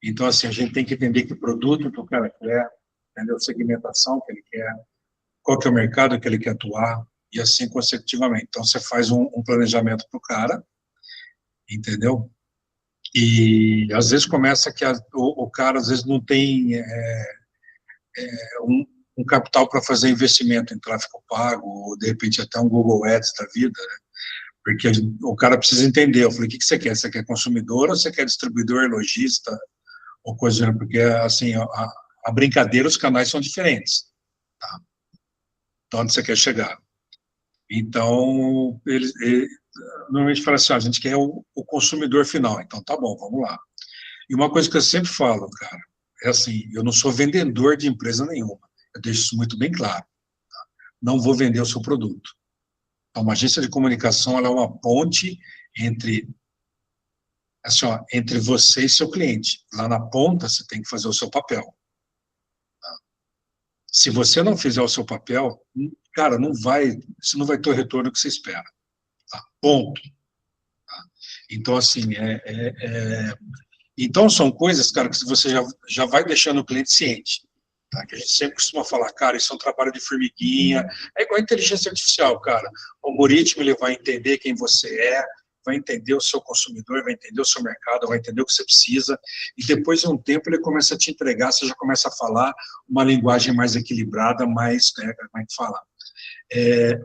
D: Então, assim, a gente tem que entender que produto que o cara quer, entendeu? A segmentação que ele quer, qual que é o mercado que ele quer atuar, e assim consecutivamente. Então, você faz um planejamento para o cara, entendeu? E, às vezes, começa que o cara, às vezes, não tem um capital para fazer investimento em tráfego pago, ou, de repente, até um Google Ads da vida, né? Porque o cara precisa entender. Eu falei, o que você quer? Você quer consumidor ou você quer distribuidor, lojista, ou coisa do gênero? Porque, assim, a brincadeira, os canais são diferentes, tá? Então, onde você quer chegar? Então, ele normalmente fala assim, a gente quer o consumidor final. Então, tá bom, vamos lá. E uma coisa que eu sempre falo, cara, é assim, eu não sou vendedor de empresa nenhuma. Eu deixo isso muito bem claro. Tá? Não vou vender o seu produto. Então, uma agência de comunicação, ela é uma ponte entre, assim, ó, entre você e seu cliente. Lá na ponta, você tem que fazer o seu papel. Tá? Se você não fizer o seu papel, cara, você não vai ter o retorno que você espera. Tá? Ponto. Tá? Então, assim, então são coisas, cara, que você já vai deixando o cliente ciente. Tá? Que a gente sempre costuma falar, cara, isso é um trabalho de formiguinha, é igual a inteligência artificial, cara. O algoritmo, ele vai entender quem você é, vai entender o seu consumidor, vai entender o seu mercado, vai entender o que você precisa, e depois de um tempo ele começa a te entregar, você já começa a falar uma linguagem mais equilibrada, mais, como é que fala?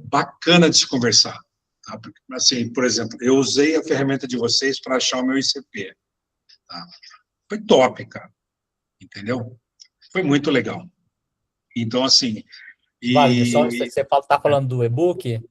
D: Bacana de se conversar. Tá? Assim, por exemplo, eu usei a ferramenta de vocês para achar o meu ICP. Tá? Foi top, cara. Entendeu? Foi muito legal. Então, assim...
A: Wagner, só você está falando do e-book?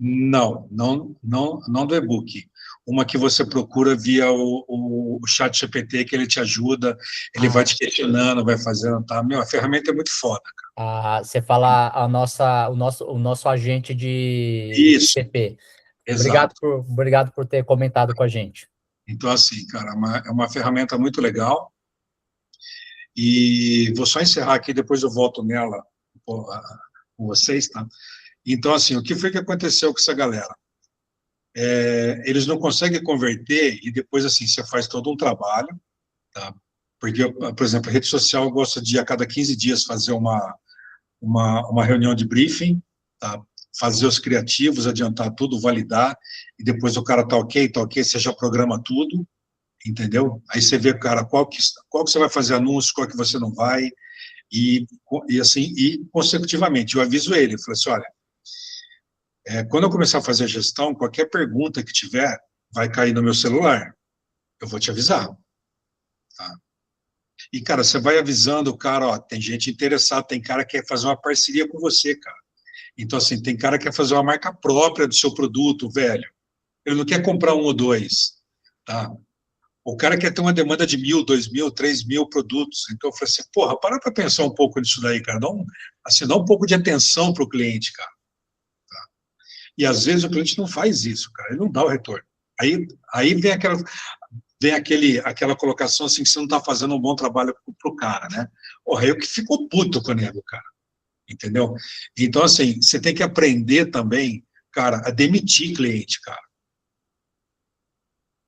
D: Não do e-book. Uma que você procura via o chat GPT, que ele te ajuda, ele vai te questionando, vai fazendo, tá? Meu, a ferramenta é muito foda, cara.
A: Você fala o nosso agente de
D: Isso,
A: CP.
D: exato.
A: Obrigado por ter comentado com a gente.
D: Então, assim, cara, é uma ferramenta muito legal. E vou só encerrar aqui, depois eu volto nela com vocês, tá? Então, assim, o que foi que aconteceu com essa galera? Eles não conseguem converter e depois, assim, você faz todo um trabalho, tá? Porque, por exemplo, a rede social gosta de, a cada 15 dias, fazer uma reunião de briefing, tá? Fazer os criativos, adiantar tudo, validar, e depois o cara tá ok, você já programa tudo, entendeu? Aí você vê, cara, qual que você vai fazer anúncio, qual que você não vai, e assim, e consecutivamente, eu aviso ele, eu falo assim, olha, quando eu começar a fazer a gestão, qualquer pergunta que tiver, vai cair no meu celular, eu vou te avisar, tá? E, cara, você vai avisando o cara, ó, tem gente interessada, tem cara que quer fazer uma parceria com você, cara. Então, assim, tem cara que quer fazer uma marca própria do seu produto, velho. Ele não quer comprar 1 ou 2, tá? O cara quer ter uma demanda de 1.000, 2.000, 3.000 produtos. Então, eu falei assim, porra, para pensar um pouco nisso daí, cara. Dá um pouco de atenção para o cliente, cara. Tá? E, às vezes, o cliente não faz isso, cara. Ele não dá o retorno. Aí vem aquela colocação assim que você não está fazendo um bom trabalho para o cara, né? Porra, eu que fico puto com o nego, cara. Entendeu? Então, assim, você tem que aprender também, cara, a demitir cliente, cara.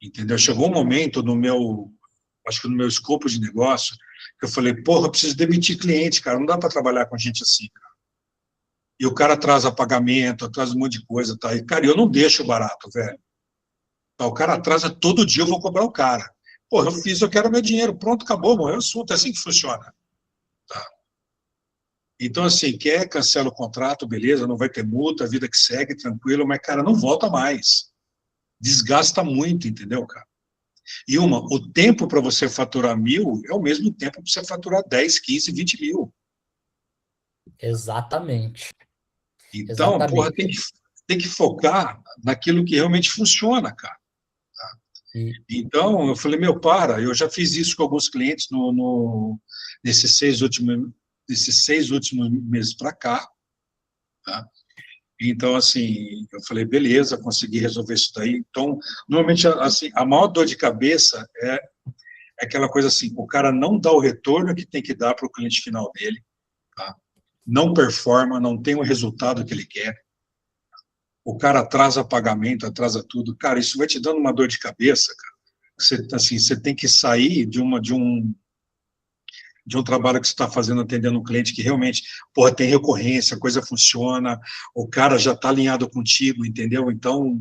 D: Entendeu? Chegou um momento acho que no meu escopo de negócio, que eu falei, porra, eu preciso demitir cliente, cara, não dá para trabalhar com gente assim, cara. E o cara atrasa pagamento, atrasa um monte de coisa, tá? E, cara, eu não deixo barato, velho. Tá, o cara atrasa todo dia, eu vou cobrar o cara. Porra, eu quero meu dinheiro, pronto, acabou, morreu o assunto, é assim que funciona. Tá? Então, assim, cancela o contrato, beleza, não vai ter multa, a vida que segue, tranquilo, mas, cara, não volta mais. Desgasta muito, entendeu, cara? E o tempo para você faturar 1.000 é o mesmo tempo para você faturar 10, 15, 20 mil.
A: Exatamente.
D: Então, porra, tem que focar naquilo que realmente funciona, cara. Então, eu falei, meu, eu já fiz isso com alguns clientes nesses 6 últimos meses para cá, tá? Então, assim, eu falei, beleza, consegui resolver isso daí. Então, normalmente, assim, a maior dor de cabeça é aquela coisa assim, o cara não dá o retorno que tem que dar para o cliente final dele, tá? Não performa, não tem o resultado que ele quer, o cara atrasa pagamento, atrasa tudo. Cara, isso vai te dando uma dor de cabeça, cara. Você tem que sair de um trabalho que você está fazendo atendendo um cliente que realmente, porra, tem recorrência, a coisa funciona, o cara já está alinhado contigo, entendeu? Então,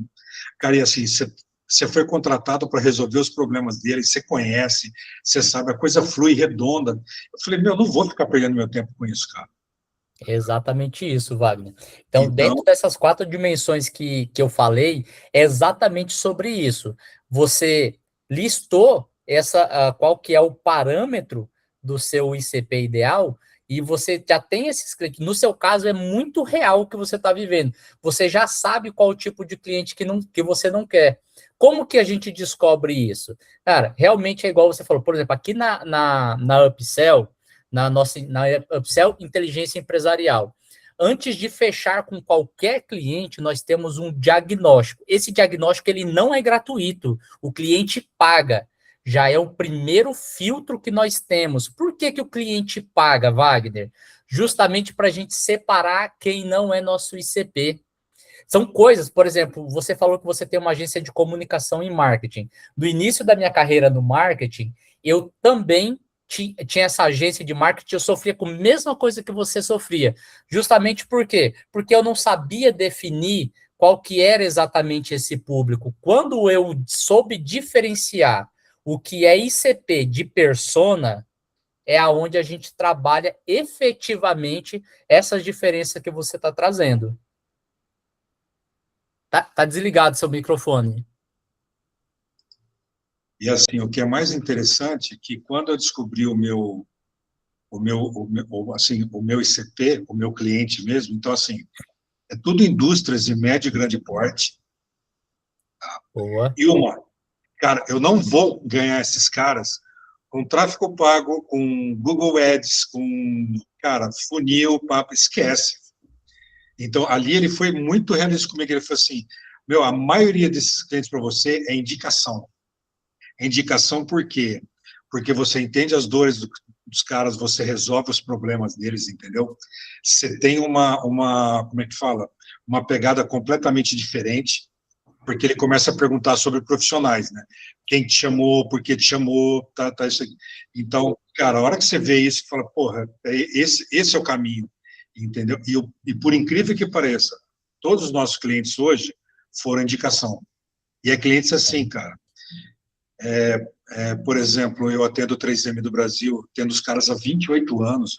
D: cara, e assim, você foi contratado para resolver os problemas dele, você conhece, você sabe, a coisa flui redonda. Eu falei, meu, não vou ficar perdendo meu tempo com isso, cara.
A: Exatamente isso, Wagner. Então, dentro dessas 4 dimensões que eu falei, é exatamente sobre isso. Você listou qual que é o parâmetro do seu ICP ideal, e você já tem esses clientes. No seu caso, é muito real o que você está vivendo. Você já sabe qual o tipo de cliente que você não quer. Como que a gente descobre isso? Cara, realmente é igual você falou. Por exemplo, aqui na Upsell, na Upsell Inteligência Empresarial. Antes de fechar com qualquer cliente, nós temos um diagnóstico. Esse diagnóstico ele não é gratuito, o cliente paga. Já é o primeiro filtro que nós temos. Por que o cliente paga, Wagner? Justamente para a gente separar quem não é nosso ICP. São coisas, por exemplo, você falou que você tem uma agência de comunicação e marketing. No início da minha carreira no marketing, eu também tinha essa agência de marketing, eu sofria com a mesma coisa que você sofria. Justamente por quê? Porque eu não sabia definir qual que era exatamente esse público. Quando eu soube diferenciar o que é ICP de persona, é aonde a gente trabalha efetivamente essas diferenças que você está trazendo. Tá desligado seu microfone.
D: E assim, o que é mais interessante é que quando eu descobri o meu ICP, o meu cliente mesmo, então assim, é tudo indústrias de médio e grande porte. Tá?
A: Boa.
D: E cara, eu não vou ganhar esses caras com tráfego pago, com Google Ads, com, cara, funil, papo, esquece. Então, ali ele foi muito realista comigo, ele falou assim, meu, a maioria desses clientes para você é indicação. Indicação por quê? Porque você entende as dores dos caras, você resolve os problemas deles, entendeu? Você tem como é que fala? Uma pegada completamente diferente, porque ele começa a perguntar sobre profissionais, né? Quem te chamou, por que te chamou, tá isso aqui. Então, cara, a hora que você vê isso, você fala, porra, esse é o caminho, entendeu? E por incrível que pareça, todos os nossos clientes hoje foram indicação. E é clientes assim, cara. Por exemplo, eu atendo o 3M do Brasil, tendo os caras há 28 anos.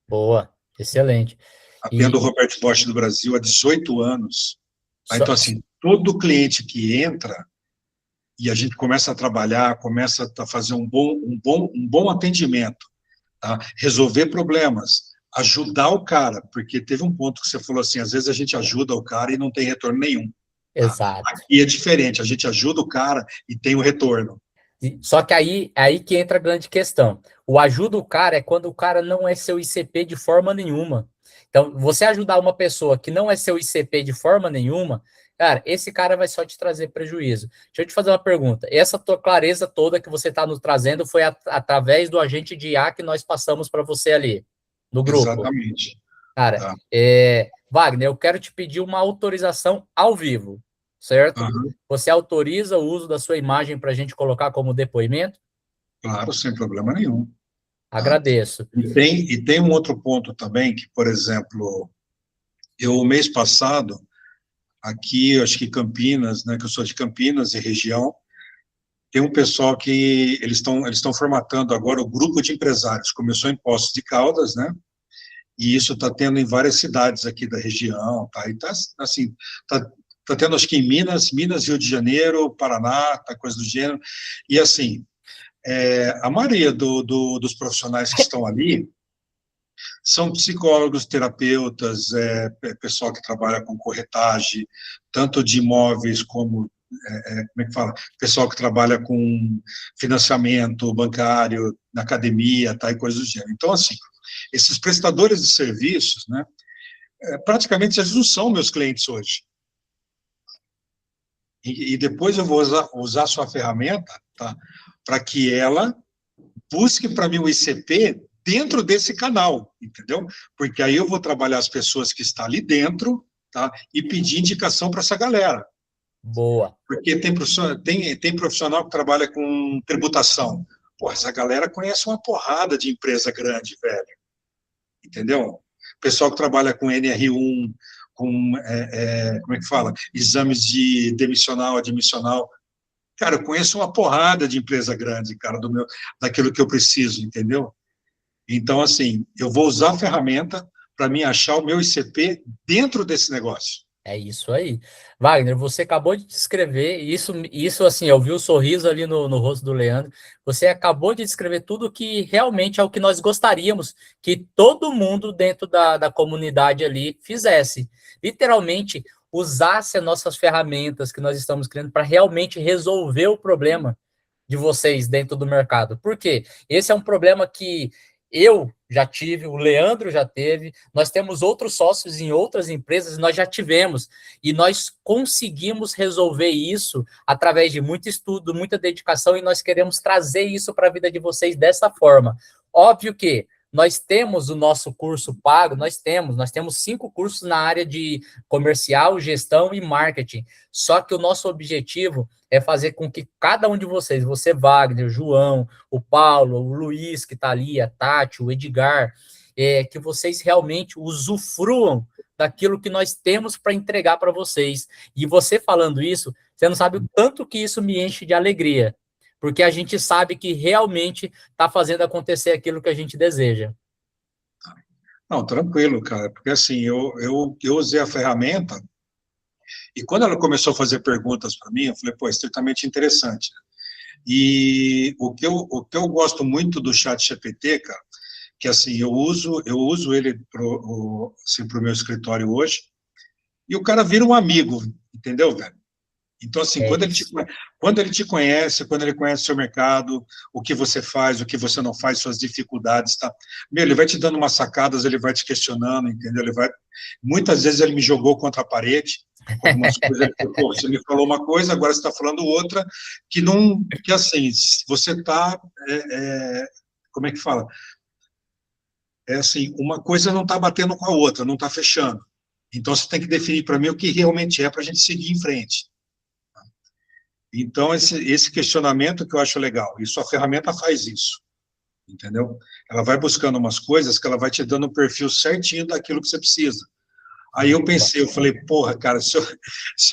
A: Boa, excelente.
D: Atendo o Robert Bosch do Brasil há 18 anos. Então, assim, todo cliente que entra e a gente começa a trabalhar, começa a fazer um bom atendimento, tá? Resolver problemas, ajudar o cara, porque teve um ponto que você falou assim, às vezes a gente ajuda o cara e não tem retorno nenhum.
A: Exato.
D: Tá? Aqui é diferente, a gente ajuda o cara e tem o retorno.
A: Só que aí que entra a grande questão. O ajuda o cara é quando o cara não é seu ICP de forma nenhuma. Então, você ajudar uma pessoa que não é seu ICP de forma nenhuma, cara, esse cara vai só te trazer prejuízo. Deixa eu te fazer uma pergunta. Essa tua clareza toda que você está nos trazendo foi através do agente de IA que nós passamos para você ali, no grupo.
D: Exatamente.
A: Cara,
D: tá.
A: Wagner, eu quero te pedir uma autorização ao vivo, certo?
D: Uhum.
A: Você autoriza o uso da sua imagem para a gente colocar como depoimento?
D: Claro, sem problema nenhum.
A: Agradeço.
D: E tem um outro ponto também, que, por exemplo, mês passado, aqui, acho que Campinas, né, que eu sou de Campinas e região, tem um pessoal que eles estão formatando agora o grupo de empresários. Começou em Poços de Caldas, né? E isso está tendo em várias cidades aqui da região, tá? E tá assim, tá tendo acho que em Minas, Rio de Janeiro, Paraná, tá coisa do gênero. E assim, a maioria dos profissionais que estão ali, São psicólogos, terapeutas, pessoal que trabalha com corretagem, tanto de imóveis como, como é que fala? Pessoal que trabalha com financiamento bancário, na academia, tá, e coisas do gênero. Então, assim, esses prestadores de serviços, né, praticamente eles não são meus clientes hoje. E depois eu vou usar a sua ferramenta, tá, para que ela busque para mim o ICP dentro desse canal, entendeu? Porque aí eu vou trabalhar as pessoas que estão ali dentro, tá? E pedir indicação para essa galera.
A: Boa.
D: Porque tem profissional que trabalha com tributação. Pô, essa galera conhece uma porrada de empresa grande, velho. Entendeu? Pessoal que trabalha com NR1, com, como é que fala? Exames de demissional, admissional. Cara, eu conheço uma porrada de empresa grande, cara, daquilo que eu preciso, entendeu? Então, assim, eu vou usar a ferramenta para mim achar o meu ICP dentro desse negócio.
A: É isso aí. Wagner, você acabou de descrever, isso assim, eu vi o sorriso ali no rosto do Leandro, você acabou de descrever tudo que realmente é o que nós gostaríamos que todo mundo dentro da comunidade ali fizesse. Literalmente, usasse as nossas ferramentas que nós estamos criando para realmente resolver o problema de vocês dentro do mercado. Por quê? Esse é um problema que eu já tive, o Leandro já teve, nós temos outros sócios em outras empresas, nós já tivemos, e nós conseguimos resolver isso através de muito estudo, muita dedicação, e nós queremos trazer isso para a vida de vocês dessa forma. Óbvio que nós temos o nosso curso pago, nós temos 5 cursos na área de comercial, gestão e marketing, só que o nosso objetivo é fazer com que cada um de vocês, você, Wagner, o João, o Paulo, o Luiz, que está ali, a Tati, o Edgar, que vocês realmente usufruam daquilo que nós temos para entregar para vocês. E você falando isso, você não sabe o tanto que isso me enche de alegria, porque a gente sabe que realmente está fazendo acontecer aquilo que a gente deseja.
D: Não, tranquilo, cara, porque assim, eu usei a ferramenta e quando ela começou a fazer perguntas para mim, eu falei, pô, é estritamente interessante. E o que eu gosto muito do ChatGPT, cara, que assim, eu uso ele assim, pro meu escritório hoje, e o cara vira um amigo, entendeu, velho? Então, assim, quando ele te conhece, quando ele conhece o seu mercado, o que você faz, o que você não faz, suas dificuldades, tá? Meu, ele vai te dando umas sacadas, ele vai te questionando, entendeu? Muitas vezes ele me jogou contra a parede, algumas coisas, ele falou, pô, você me falou uma coisa, agora você está falando outra, que assim, você está, como é que fala? É assim, uma coisa não está batendo com a outra, não está fechando. Então, você tem que definir para mim o que realmente é para a gente seguir em frente. Então, esse questionamento que eu acho legal, e sua ferramenta faz isso, entendeu? Ela vai buscando umas coisas que ela vai te dando um perfil certinho daquilo que você precisa. Aí eu pensei, eu falei, porra, cara, se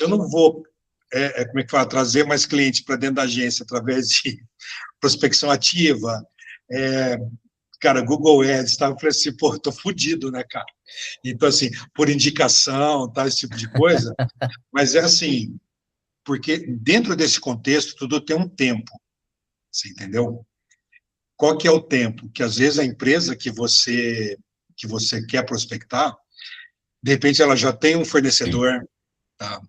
D: eu não vou, como é que fala, trazer mais clientes para dentro da agência através de prospecção ativa, cara, Google Ads, tá? Eu falei assim, pô, tô fudido, né, cara? Então, assim, por indicação, tá, esse tipo de coisa, mas é assim, porque dentro desse contexto tudo tem um tempo, você entendeu? Qual que é o tempo? Que às vezes a empresa que você quer prospectar, de repente ela já tem um fornecedor, tá?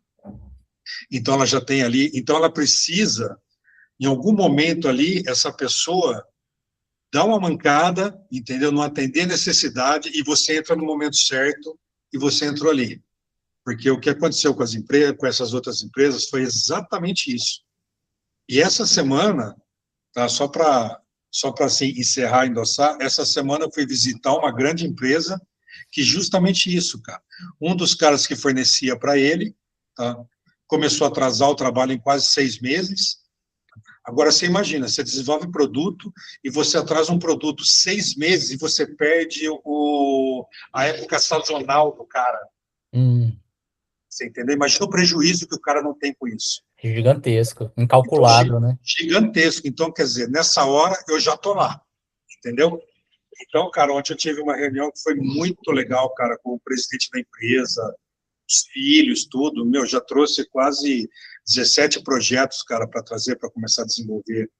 D: Então ela já tem ali, então ela precisa, em algum momento ali, essa pessoa dá uma mancada, entendeu? Não atender necessidade e você entra no momento certo e você entrou ali. Porque o que aconteceu com as empresas, com essas outras empresas, foi exatamente isso. E essa semana, tá, só para assim, encerrar e endossar, essa semana eu fui visitar uma grande empresa que justamente isso, cara. Um dos caras que fornecia para ele, tá, começou a atrasar o trabalho em quase 6 meses. Agora, você imagina, você desenvolve produto e você atrasa um produto 6 meses e você perde a época sazonal do cara. Você entendeu? Imagina o prejuízo que o cara não tem com isso.
A: Gigantesco, incalculável,
D: então,
A: né?
D: Gigantesco. Então, quer dizer, nessa hora eu já tô lá, entendeu? Então, cara, ontem eu tive uma reunião que foi muito legal, cara, com o presidente da empresa, os filhos, tudo. Meu, já trouxe quase 17 projetos, cara, para trazer, para começar a desenvolver.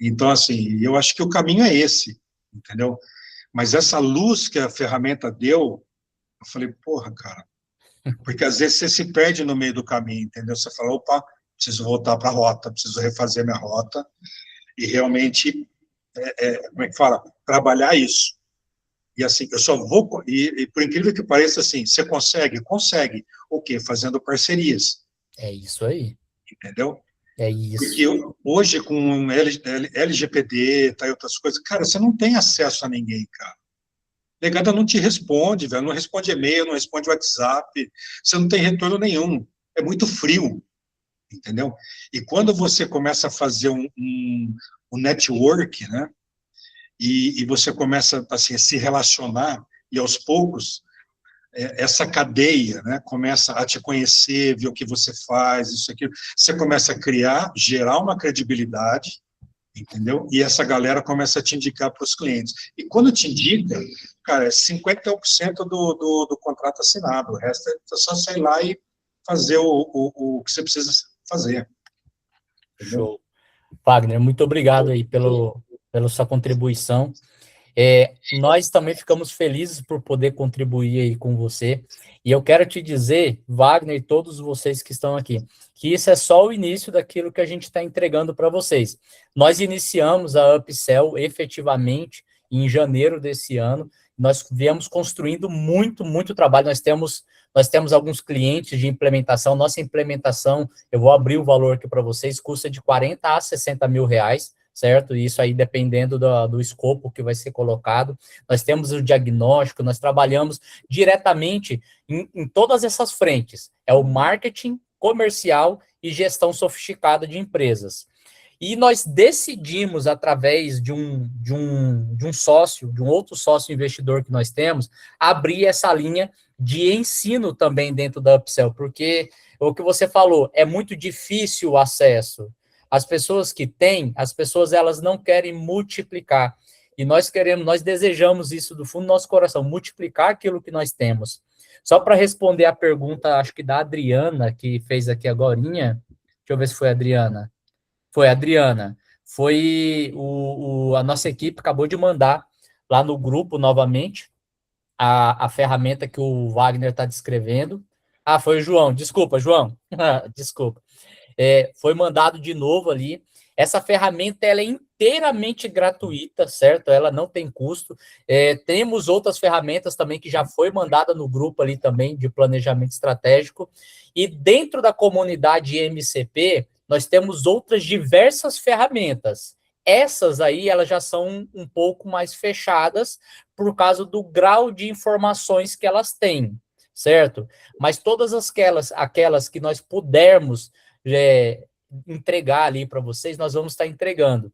D: Então, assim, eu acho que o caminho é esse, entendeu? Mas essa luz que a ferramenta deu, eu falei, porra, cara, porque às vezes você se perde no meio do caminho, entendeu? Você fala, opa, preciso voltar para a rota, preciso refazer minha rota e realmente, como é que fala? Trabalhar isso. E assim, eu só vou, e por incrível que pareça, assim, você consegue? Consegue. O quê? Fazendo parcerias.
A: É isso aí.
D: Entendeu?
A: É isso.
D: Porque hoje, com LGPD, tá, e outras coisas, cara, você não tem acesso a ninguém, cara. Negada não te responde, velho, não responde e-mail, não responde WhatsApp, você não tem retorno nenhum. É muito frio, entendeu? E quando você começa a fazer um network, né? E você começa assim, a se relacionar, e aos poucos, essa cadeia, né, começa a te conhecer, ver o que você faz, isso aqui, você começa a criar, gerar uma credibilidade, entendeu? E essa galera começa a te indicar para os clientes. E quando te indica, cara, é 50% do contrato assinado, o resto é só sair lá e fazer o que você precisa fazer. Entendeu?
A: Show. Wagner, muito obrigado aí pela sua contribuição. Nós também ficamos felizes por poder contribuir aí com você. E eu quero te dizer, Wagner e todos vocês que estão aqui, que isso é só o início daquilo que a gente está entregando para vocês. Nós iniciamos a Upsell efetivamente em janeiro desse ano. Nós viemos construindo muito trabalho. Nós temos alguns clientes de implementação. Nossa implementação, eu vou abrir o valor aqui para vocês, custa de 40 a 60 mil reais, certo? Isso aí dependendo do escopo que vai ser colocado. Nós temos o diagnóstico, nós trabalhamos diretamente em todas essas frentes. É o marketing, comercial e gestão sofisticada de empresas. E nós decidimos, através de um sócio, de um outro sócio investidor que nós temos, abrir essa linha de ensino também dentro da Upsell, porque o que você falou, é muito difícil o acesso. As pessoas que têm, elas não querem multiplicar. E nós desejamos isso do fundo do nosso coração, multiplicar aquilo que nós temos. Só para responder a pergunta, acho que da Adriana, que fez aqui agorinha, deixa eu ver se foi a Adriana. Foi a Adriana. Foi a nossa equipe acabou de mandar lá no grupo novamente a ferramenta que o Wagner está descrevendo. Ah, foi o João. Desculpa, João. Desculpa. Foi mandado de novo ali. Essa ferramenta ela é inteiramente gratuita, certo? Ela não tem custo. Temos outras ferramentas também que já foi mandada no grupo ali também de planejamento estratégico. E dentro da comunidade MCP, nós temos outras diversas ferramentas. Essas aí, elas já são um pouco mais fechadas por causa do grau de informações que elas têm, certo? Mas todas aquelas que nós pudermos entregar ali para vocês, nós vamos estar entregando.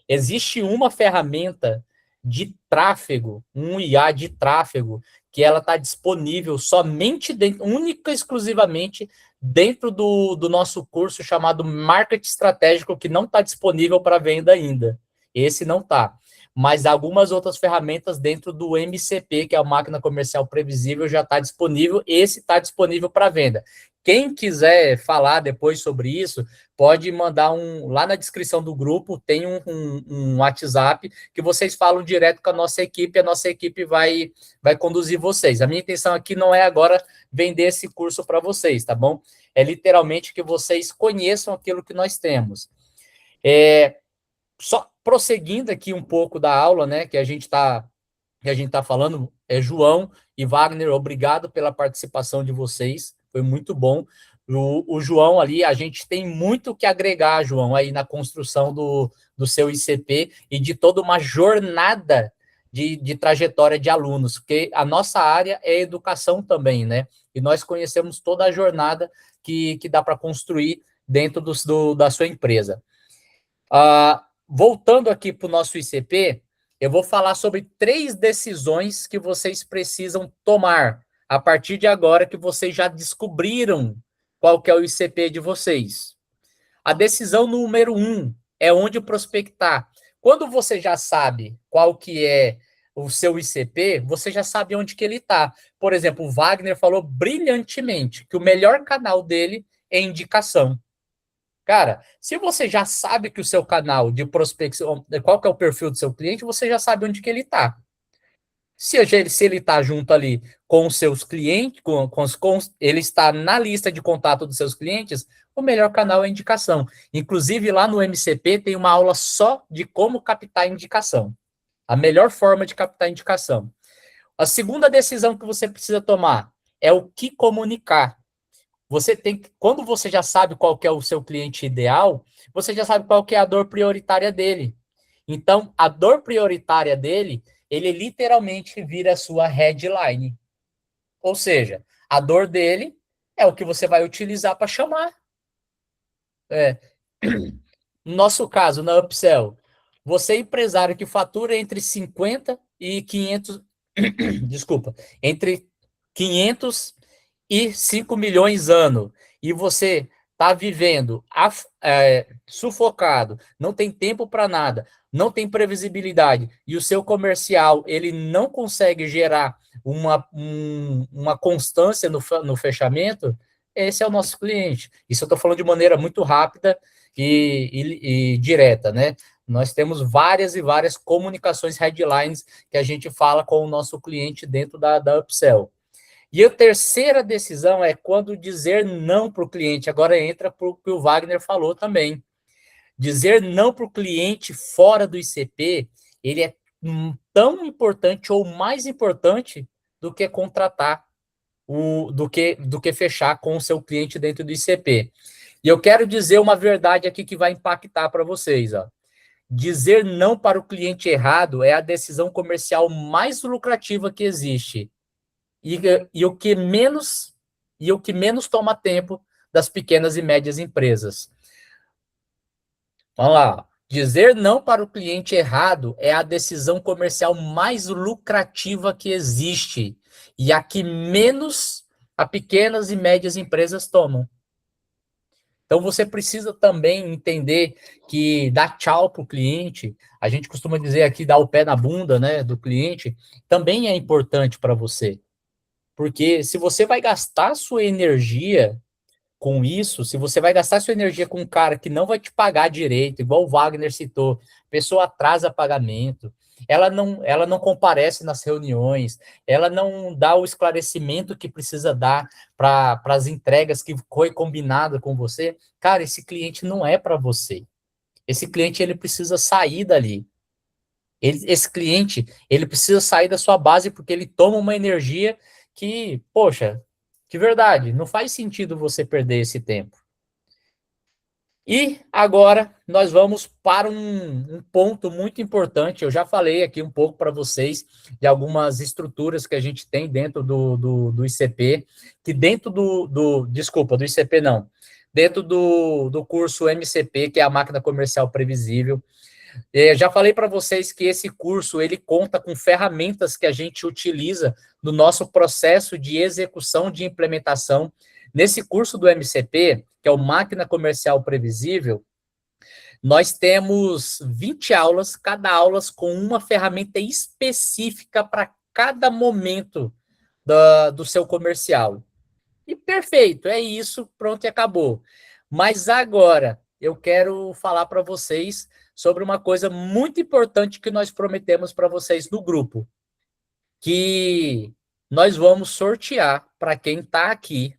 A: Existe uma ferramenta de tráfego, um IA de tráfego, que ela está disponível somente, única e exclusivamente, dentro do nosso curso chamado Marketing Estratégico, que não está disponível para venda ainda. Esse não está. Mas algumas outras ferramentas dentro do MCP, que é a Máquina Comercial Previsível, já está disponível. Esse está disponível para venda. Quem quiser falar depois sobre isso, pode mandar lá na descrição do grupo, tem um WhatsApp que vocês falam direto com a nossa equipe vai conduzir vocês. A minha intenção aqui não é agora vender esse curso para vocês, tá bom? É literalmente que vocês conheçam aquilo que nós temos. Só prosseguindo aqui um pouco da aula, né, que a gente está falando, João e Wagner, obrigado pela participação de vocês, foi muito bom. O João ali, a gente tem muito que agregar, João, aí na construção do seu ICP e de toda uma jornada de trajetória de alunos, porque a nossa área é educação também, né? E nós conhecemos toda a jornada que dá para construir dentro da sua empresa. Voltando aqui para o nosso ICP, eu vou falar sobre 3 decisões que vocês precisam tomar a partir de agora que vocês já descobriram qual que é o ICP de vocês. A decisão número 1 é onde prospectar. Quando você já sabe qual que é o seu ICP, você já sabe onde que ele está. Por exemplo, o Wagner falou brilhantemente que o melhor canal dele é indicação. Cara, se você já sabe que o seu canal de prospecção, qual que é o perfil do seu cliente, você já sabe onde que ele está. Se ele está junto ali com os seus clientes, ele está na lista de contato dos seus clientes, o melhor canal é a indicação. Inclusive, lá no MCP tem uma aula só de como captar indicação. A melhor forma de captar indicação. A segunda decisão que você precisa tomar é o que comunicar. Você tem que, quando você já sabe qual que é o seu cliente ideal, você já sabe qual que é a dor prioritária dele. Então, a dor prioritária dele, ele literalmente vira a sua headline. Ou seja, a dor dele é o que você vai utilizar para chamar. No nosso caso, na Upsell, você empresário que fatura entre 50 e 500, desculpa, entre 500 e 5 milhões ano, e você está vivendo sufocado, não tem tempo para nada, não tem previsibilidade, e o seu comercial ele não consegue gerar uma constância no fechamento, esse é o nosso cliente. Isso eu estou falando de maneira muito rápida e direta, né? Nós temos várias e várias comunicações headlines que a gente fala com o nosso cliente dentro da Upsell. E a terceira decisão é quando dizer não para o cliente. Agora entra para o que o Wagner falou também. Dizer não para o cliente fora do ICP, ele é tão importante ou mais importante do que contratar, do que fechar com o seu cliente dentro do ICP. E eu quero dizer uma verdade aqui que vai impactar para vocês. Ó. Dizer não para o cliente errado é a decisão comercial mais lucrativa que existe. E o que menos toma tempo das pequenas e médias empresas. Vamos lá. Dizer não para o cliente errado é a decisão comercial mais lucrativa que existe e a que menos as pequenas e médias empresas tomam. Então, você precisa também entender que dar tchau para o cliente, a gente costuma dizer aqui, dar o pé na bunda, né, do cliente, também é importante para você. Porque se você vai gastar sua energia com isso, se você vai gastar sua energia com um cara que não vai te pagar direito, igual o Wagner citou, pessoa atrasa pagamento, ela não comparece nas reuniões, ela não dá o esclarecimento que precisa dar para as entregas que foi combinado com você, cara, esse cliente não é para você. Esse cliente ele precisa sair dali. Esse cliente ele precisa sair da sua base porque ele toma uma energia que, poxa, de verdade, não faz sentido você perder esse tempo. E agora nós vamos para um ponto muito importante. Eu já falei aqui um pouco para vocês de algumas estruturas que a gente tem dentro do ICP, que dentro do ICP não, dentro do curso MCP, que é a Máquina Comercial Previsível. Já falei para vocês que esse curso ele conta com ferramentas que a gente utiliza no nosso processo de execução de implementação. Nesse curso do MCP, que é o Máquina Comercial Previsível, nós temos 20 aulas, cada aula com uma ferramenta específica para cada momento do seu comercial. E perfeito, é isso, pronto e acabou. Mas agora, eu quero falar para vocês sobre uma coisa muito importante que nós prometemos para vocês no grupo, que nós vamos sortear para quem está aqui.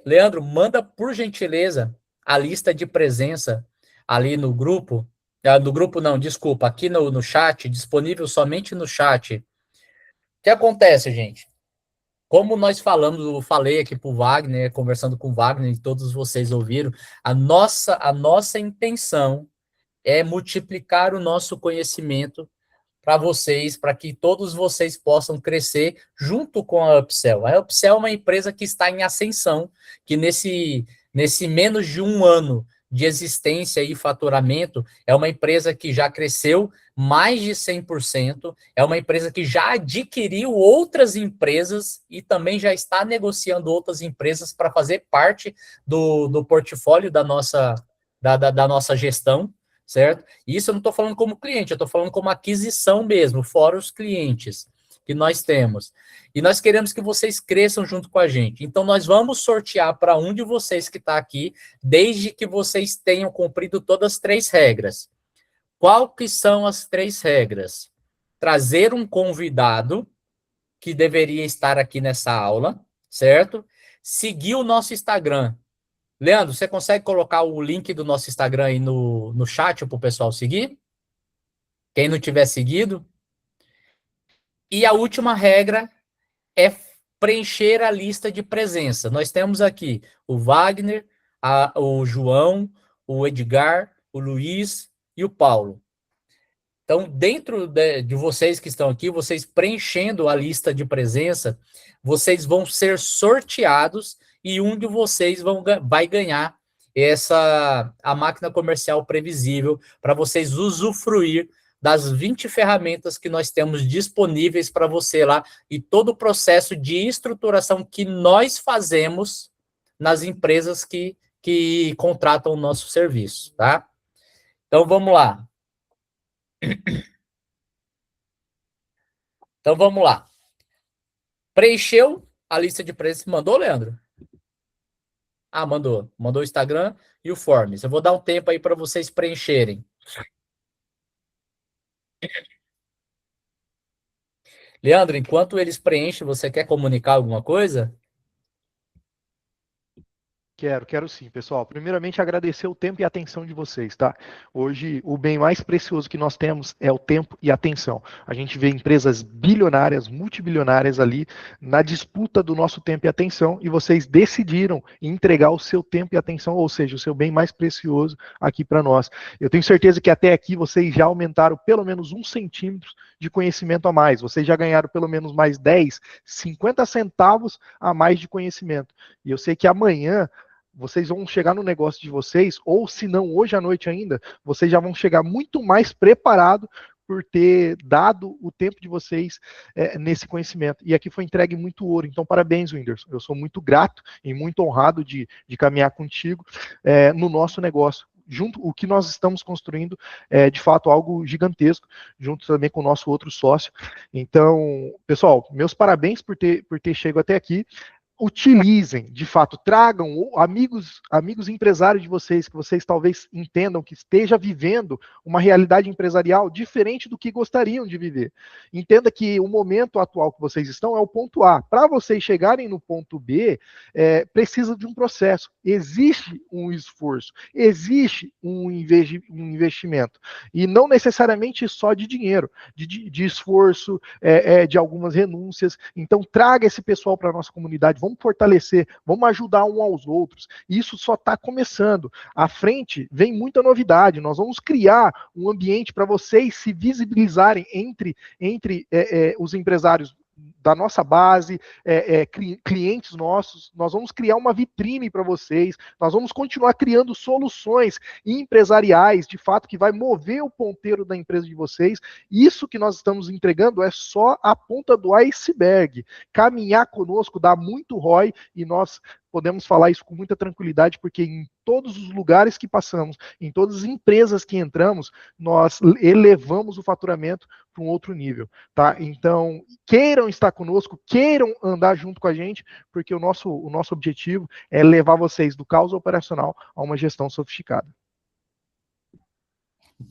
A: Leandro, manda por gentileza a lista de presença ali no grupo. No grupo não, desculpa, aqui no chat, disponível somente no chat. O que acontece, gente? Como nós falamos, eu falei aqui para o Wagner, conversando com o Wagner, e todos vocês ouviram, a nossa intenção é multiplicar o nosso conhecimento para vocês, para que todos vocês possam crescer junto com a Upsell. A Upsell é uma empresa que está em ascensão, que nesse menos de um ano de existência e faturamento, é uma empresa que já cresceu mais de 100%, é uma empresa que já adquiriu outras empresas e também já está negociando outras empresas para fazer parte do portfólio da nossa gestão, certo? E isso eu não estou falando como cliente, eu estou falando como aquisição mesmo, fora os clientes que nós temos. E nós queremos que vocês cresçam junto com a gente. Então, nós vamos sortear para um de vocês que está aqui, desde que vocês tenham cumprido todas as 3 regras. Qual que são as 3 regras? trazer um convidado que deveria estar aqui nessa aula, certo? Seguir o nosso Instagram. Leandro, você consegue colocar o link do nosso Instagram aí no chat para o pessoal seguir? Quem não tiver seguido. E a última regra é preencher a lista de presença. Nós temos aqui o Wagner, o João, o Edgar, o Luiz e o Paulo. Então, dentro de vocês que estão aqui, vocês preenchendo a lista de presença, vocês vão ser sorteados e um de vocês vai ganhar a máquina comercial previsível para vocês usufruir das 20 ferramentas que nós temos disponíveis para você lá e todo o processo de estruturação que nós fazemos nas empresas que contratam o nosso serviço, tá? Então, vamos lá. Então, vamos lá. Preencheu a lista de preços. Mandou, Leandro? Ah, mandou. Mandou o Instagram e o Forms. Eu vou dar um tempo aí para vocês preencherem. Leandro, enquanto eles preenchem, você quer comunicar alguma coisa?
C: Quero sim, pessoal. Primeiramente, agradecer o tempo e a atenção de vocês, tá? Hoje, o bem mais precioso que nós temos é o tempo e a atenção. A gente vê empresas bilionárias, multibilionárias ali na disputa do nosso tempo e atenção, e vocês decidiram entregar o seu tempo e atenção, ou seja, o seu bem mais precioso aqui para nós. Eu tenho certeza que até aqui vocês já aumentaram pelo menos 1 centímetro de conhecimento a mais. Vocês já ganharam pelo menos mais 10, 50 centavos a mais de conhecimento. E eu sei que amanhã vocês vão chegar no negócio de vocês, ou se não hoje à noite ainda, vocês já vão chegar muito mais preparados por ter dado o tempo de vocês nesse conhecimento. E aqui foi entregue muito ouro. Então, parabéns, Whindersson. Eu sou muito grato e muito honrado de caminhar contigo no nosso negócio. Junto, o que nós estamos construindo é, de fato, algo gigantesco, junto também com o nosso outro sócio. Então, pessoal, meus parabéns por ter chegado até aqui. Utilizem, de fato, tragam amigos empresários de vocês, que vocês talvez entendam que esteja vivendo uma realidade empresarial diferente do que gostariam de viver. Entenda que o momento atual que vocês estão é o ponto A. Para vocês chegarem no ponto B, precisa de um processo. Existe um esforço, existe um investimento. E não necessariamente só de dinheiro, de esforço, de algumas renúncias. Então, traga esse pessoal para a nossa comunidade. Vamos fortalecer, vamos ajudar um aos outros. E isso só está começando. À frente vem muita novidade. Nós vamos criar um ambiente para vocês se visibilizarem entre os empresários da nossa base, clientes nossos. Nós vamos criar uma vitrine para vocês, nós vamos continuar criando soluções empresariais, de fato, que vai mover o ponteiro da empresa de vocês. Isso que nós estamos entregando é só a ponta do iceberg. Caminhar conosco dá muito ROI e nós podemos falar isso com muita tranquilidade, porque em todos os lugares que passamos, em todas as empresas que entramos, nós elevamos o faturamento para um outro nível, tá? Então, queiram estar conosco, queiram andar junto com a gente, porque o nosso objetivo é levar vocês do caos operacional a uma gestão sofisticada.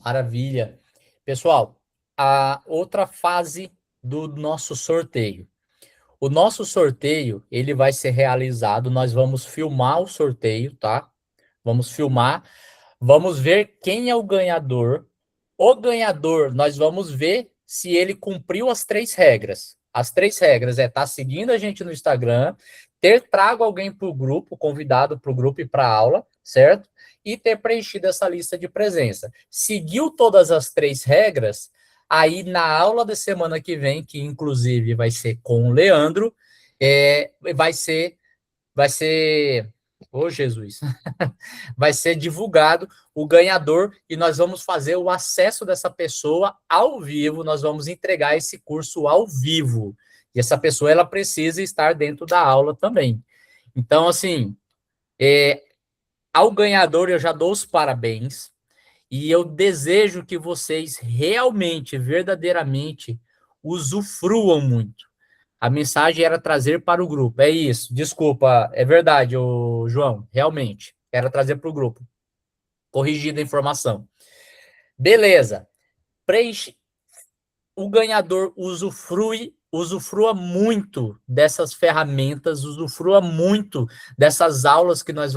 A: Maravilha. Pessoal, a outra fase do nosso sorteio. O nosso sorteio, ele vai ser realizado, nós vamos filmar o sorteio, tá? Vamos filmar, vamos ver quem é o ganhador. O ganhador, nós vamos ver se ele cumpriu as 3 regras. As 3 regras é estar seguindo a gente no Instagram, ter trago alguém para o grupo, convidado para o grupo e para a aula, certo? E ter preenchido essa lista de presença. Seguiu todas as 3 regras, aí na aula da semana que vem, que inclusive vai ser com o Leandro, vai ser, ô Jesus, vai ser divulgado o ganhador e nós vamos fazer o acesso dessa pessoa ao vivo, nós vamos entregar esse curso ao vivo. E essa pessoa, ela precisa estar dentro da aula também. Então, assim, ao ganhador eu já dou os parabéns e eu desejo que vocês realmente, verdadeiramente, usufruam muito. A mensagem era trazer para o grupo. É isso. Desculpa, é verdade, João. Realmente. Era trazer para o grupo. Corrigida a informação. Beleza. o ganhador usufrua muito dessas ferramentas, usufrua muito dessas aulas que nós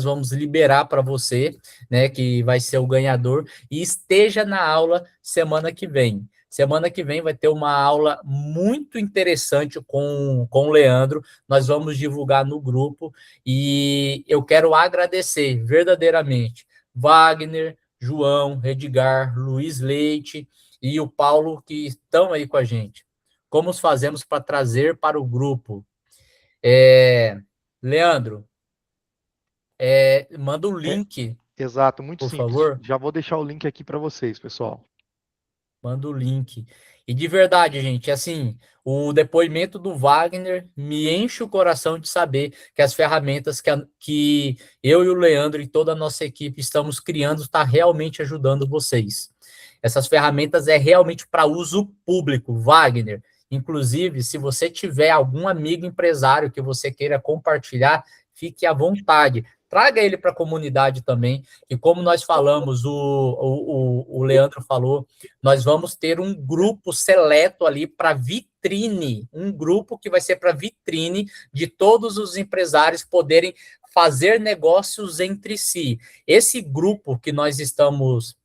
A: vamos liberar para você, né, que vai ser o ganhador, e esteja na aula semana que vem. Semana que vem vai ter uma aula muito interessante com o Leandro, nós vamos divulgar no grupo, e eu quero agradecer verdadeiramente Wagner, João, Edgar, Luiz Leite e o Paulo, que estão aí com a gente. Como fazemos para trazer para o grupo? Leandro, manda o link,
C: Exato, muito
A: por
C: simples.
A: favor.
C: Já vou deixar o link aqui para vocês, pessoal.
A: Manda o link. E de verdade, gente, assim, o depoimento do Wagner me enche o coração de saber que as ferramentas que eu e o Leandro e toda a nossa equipe estamos criando está realmente ajudando vocês. Essas ferramentas é realmente para uso público, Wagner. Inclusive, se você tiver algum amigo empresário que você queira compartilhar, fique à vontade. Traga ele para a comunidade também. E como nós falamos, o Leandro falou, nós vamos ter um grupo seleto ali para vitrine, um grupo que vai ser para vitrine de todos os empresários poderem fazer negócios entre si. Esse grupo que nós estamos...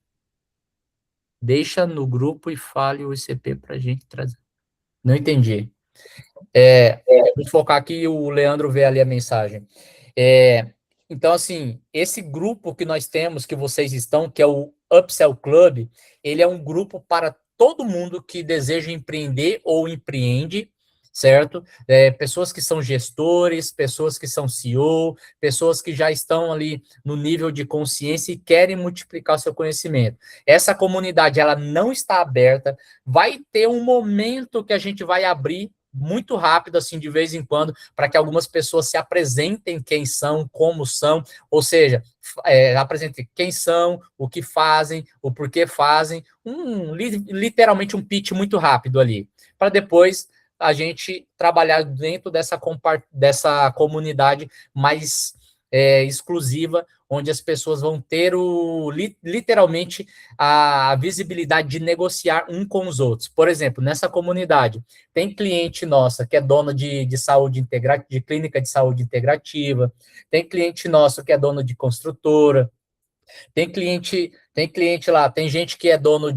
A: Deixa no grupo e fale o ICP para a gente trazer. Não entendi. Vou focar aqui, o Leandro vê ali a mensagem. Então, assim, esse grupo que nós temos, que vocês estão, que é o Upsell Club, ele é um grupo para todo mundo que deseja empreender ou empreende, certo? Pessoas que são gestores, pessoas que são CEO, pessoas que já estão ali no nível de consciência e querem multiplicar o seu conhecimento. Essa comunidade, ela não está aberta, vai ter um momento que a gente vai abrir muito rápido, assim, de vez em quando, para que algumas pessoas se apresentem quem são, como são, ou seja, apresentem quem são, o que fazem, o porquê fazem, literalmente um pitch muito rápido ali, para depois a gente trabalhar dentro dessa comunidade mais exclusiva, onde as pessoas vão ter literalmente a visibilidade de negociar um com os outros. Por exemplo, nessa comunidade, tem cliente nossa que é dona de saúde integrativa, de clínica de saúde integrativa, tem cliente nosso que é dono de construtora, tem cliente lá, tem gente que é dono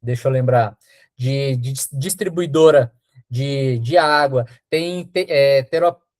A: deixa eu lembrar, de distribuidora de água, tem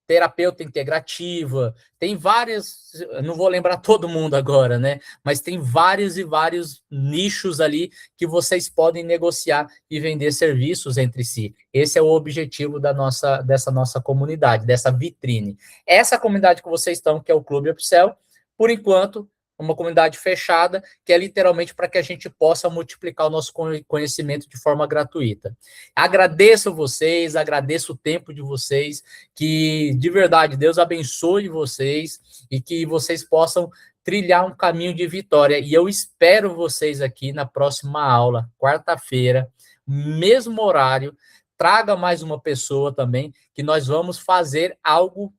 A: terapeuta integrativa, tem várias, não vou lembrar todo mundo agora, né? Mas tem vários e vários nichos ali que vocês podem negociar e vender serviços entre si. Esse é o objetivo dessa nossa comunidade, dessa vitrine. Essa comunidade que vocês estão, que é o Clube Upsell, por enquanto, uma comunidade fechada, que é literalmente para que a gente possa multiplicar o nosso conhecimento de forma gratuita. Agradeço vocês, agradeço o tempo de vocês, que de verdade Deus abençoe vocês e que vocês possam trilhar um caminho de vitória. E eu espero vocês aqui na próxima aula, quarta-feira, mesmo horário. Traga mais uma pessoa também, que nós vamos fazer algo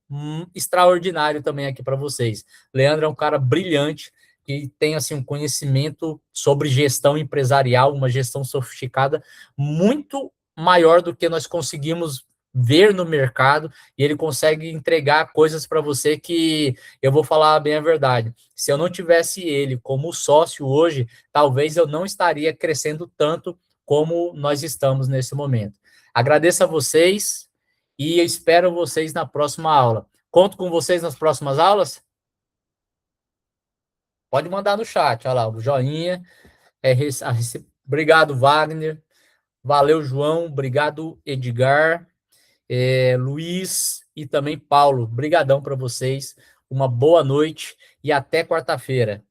A: extraordinário também aqui para vocês. Leandro é um cara brilhante, que tem assim, um conhecimento sobre gestão empresarial, uma gestão sofisticada, muito maior do que nós conseguimos ver no mercado, e ele consegue entregar coisas para você que, eu vou falar bem a verdade, se eu não tivesse ele como sócio hoje, talvez eu não estaria crescendo tanto como nós estamos nesse momento. Agradeço a vocês e espero vocês na próxima aula. Conto com vocês nas próximas aulas? Pode mandar no chat, olha lá, o joinha. Obrigado, Wagner. Valeu, João. Obrigado, Edgar, Luiz e também Paulo. Obrigadão para vocês. Uma boa noite e até quarta-feira.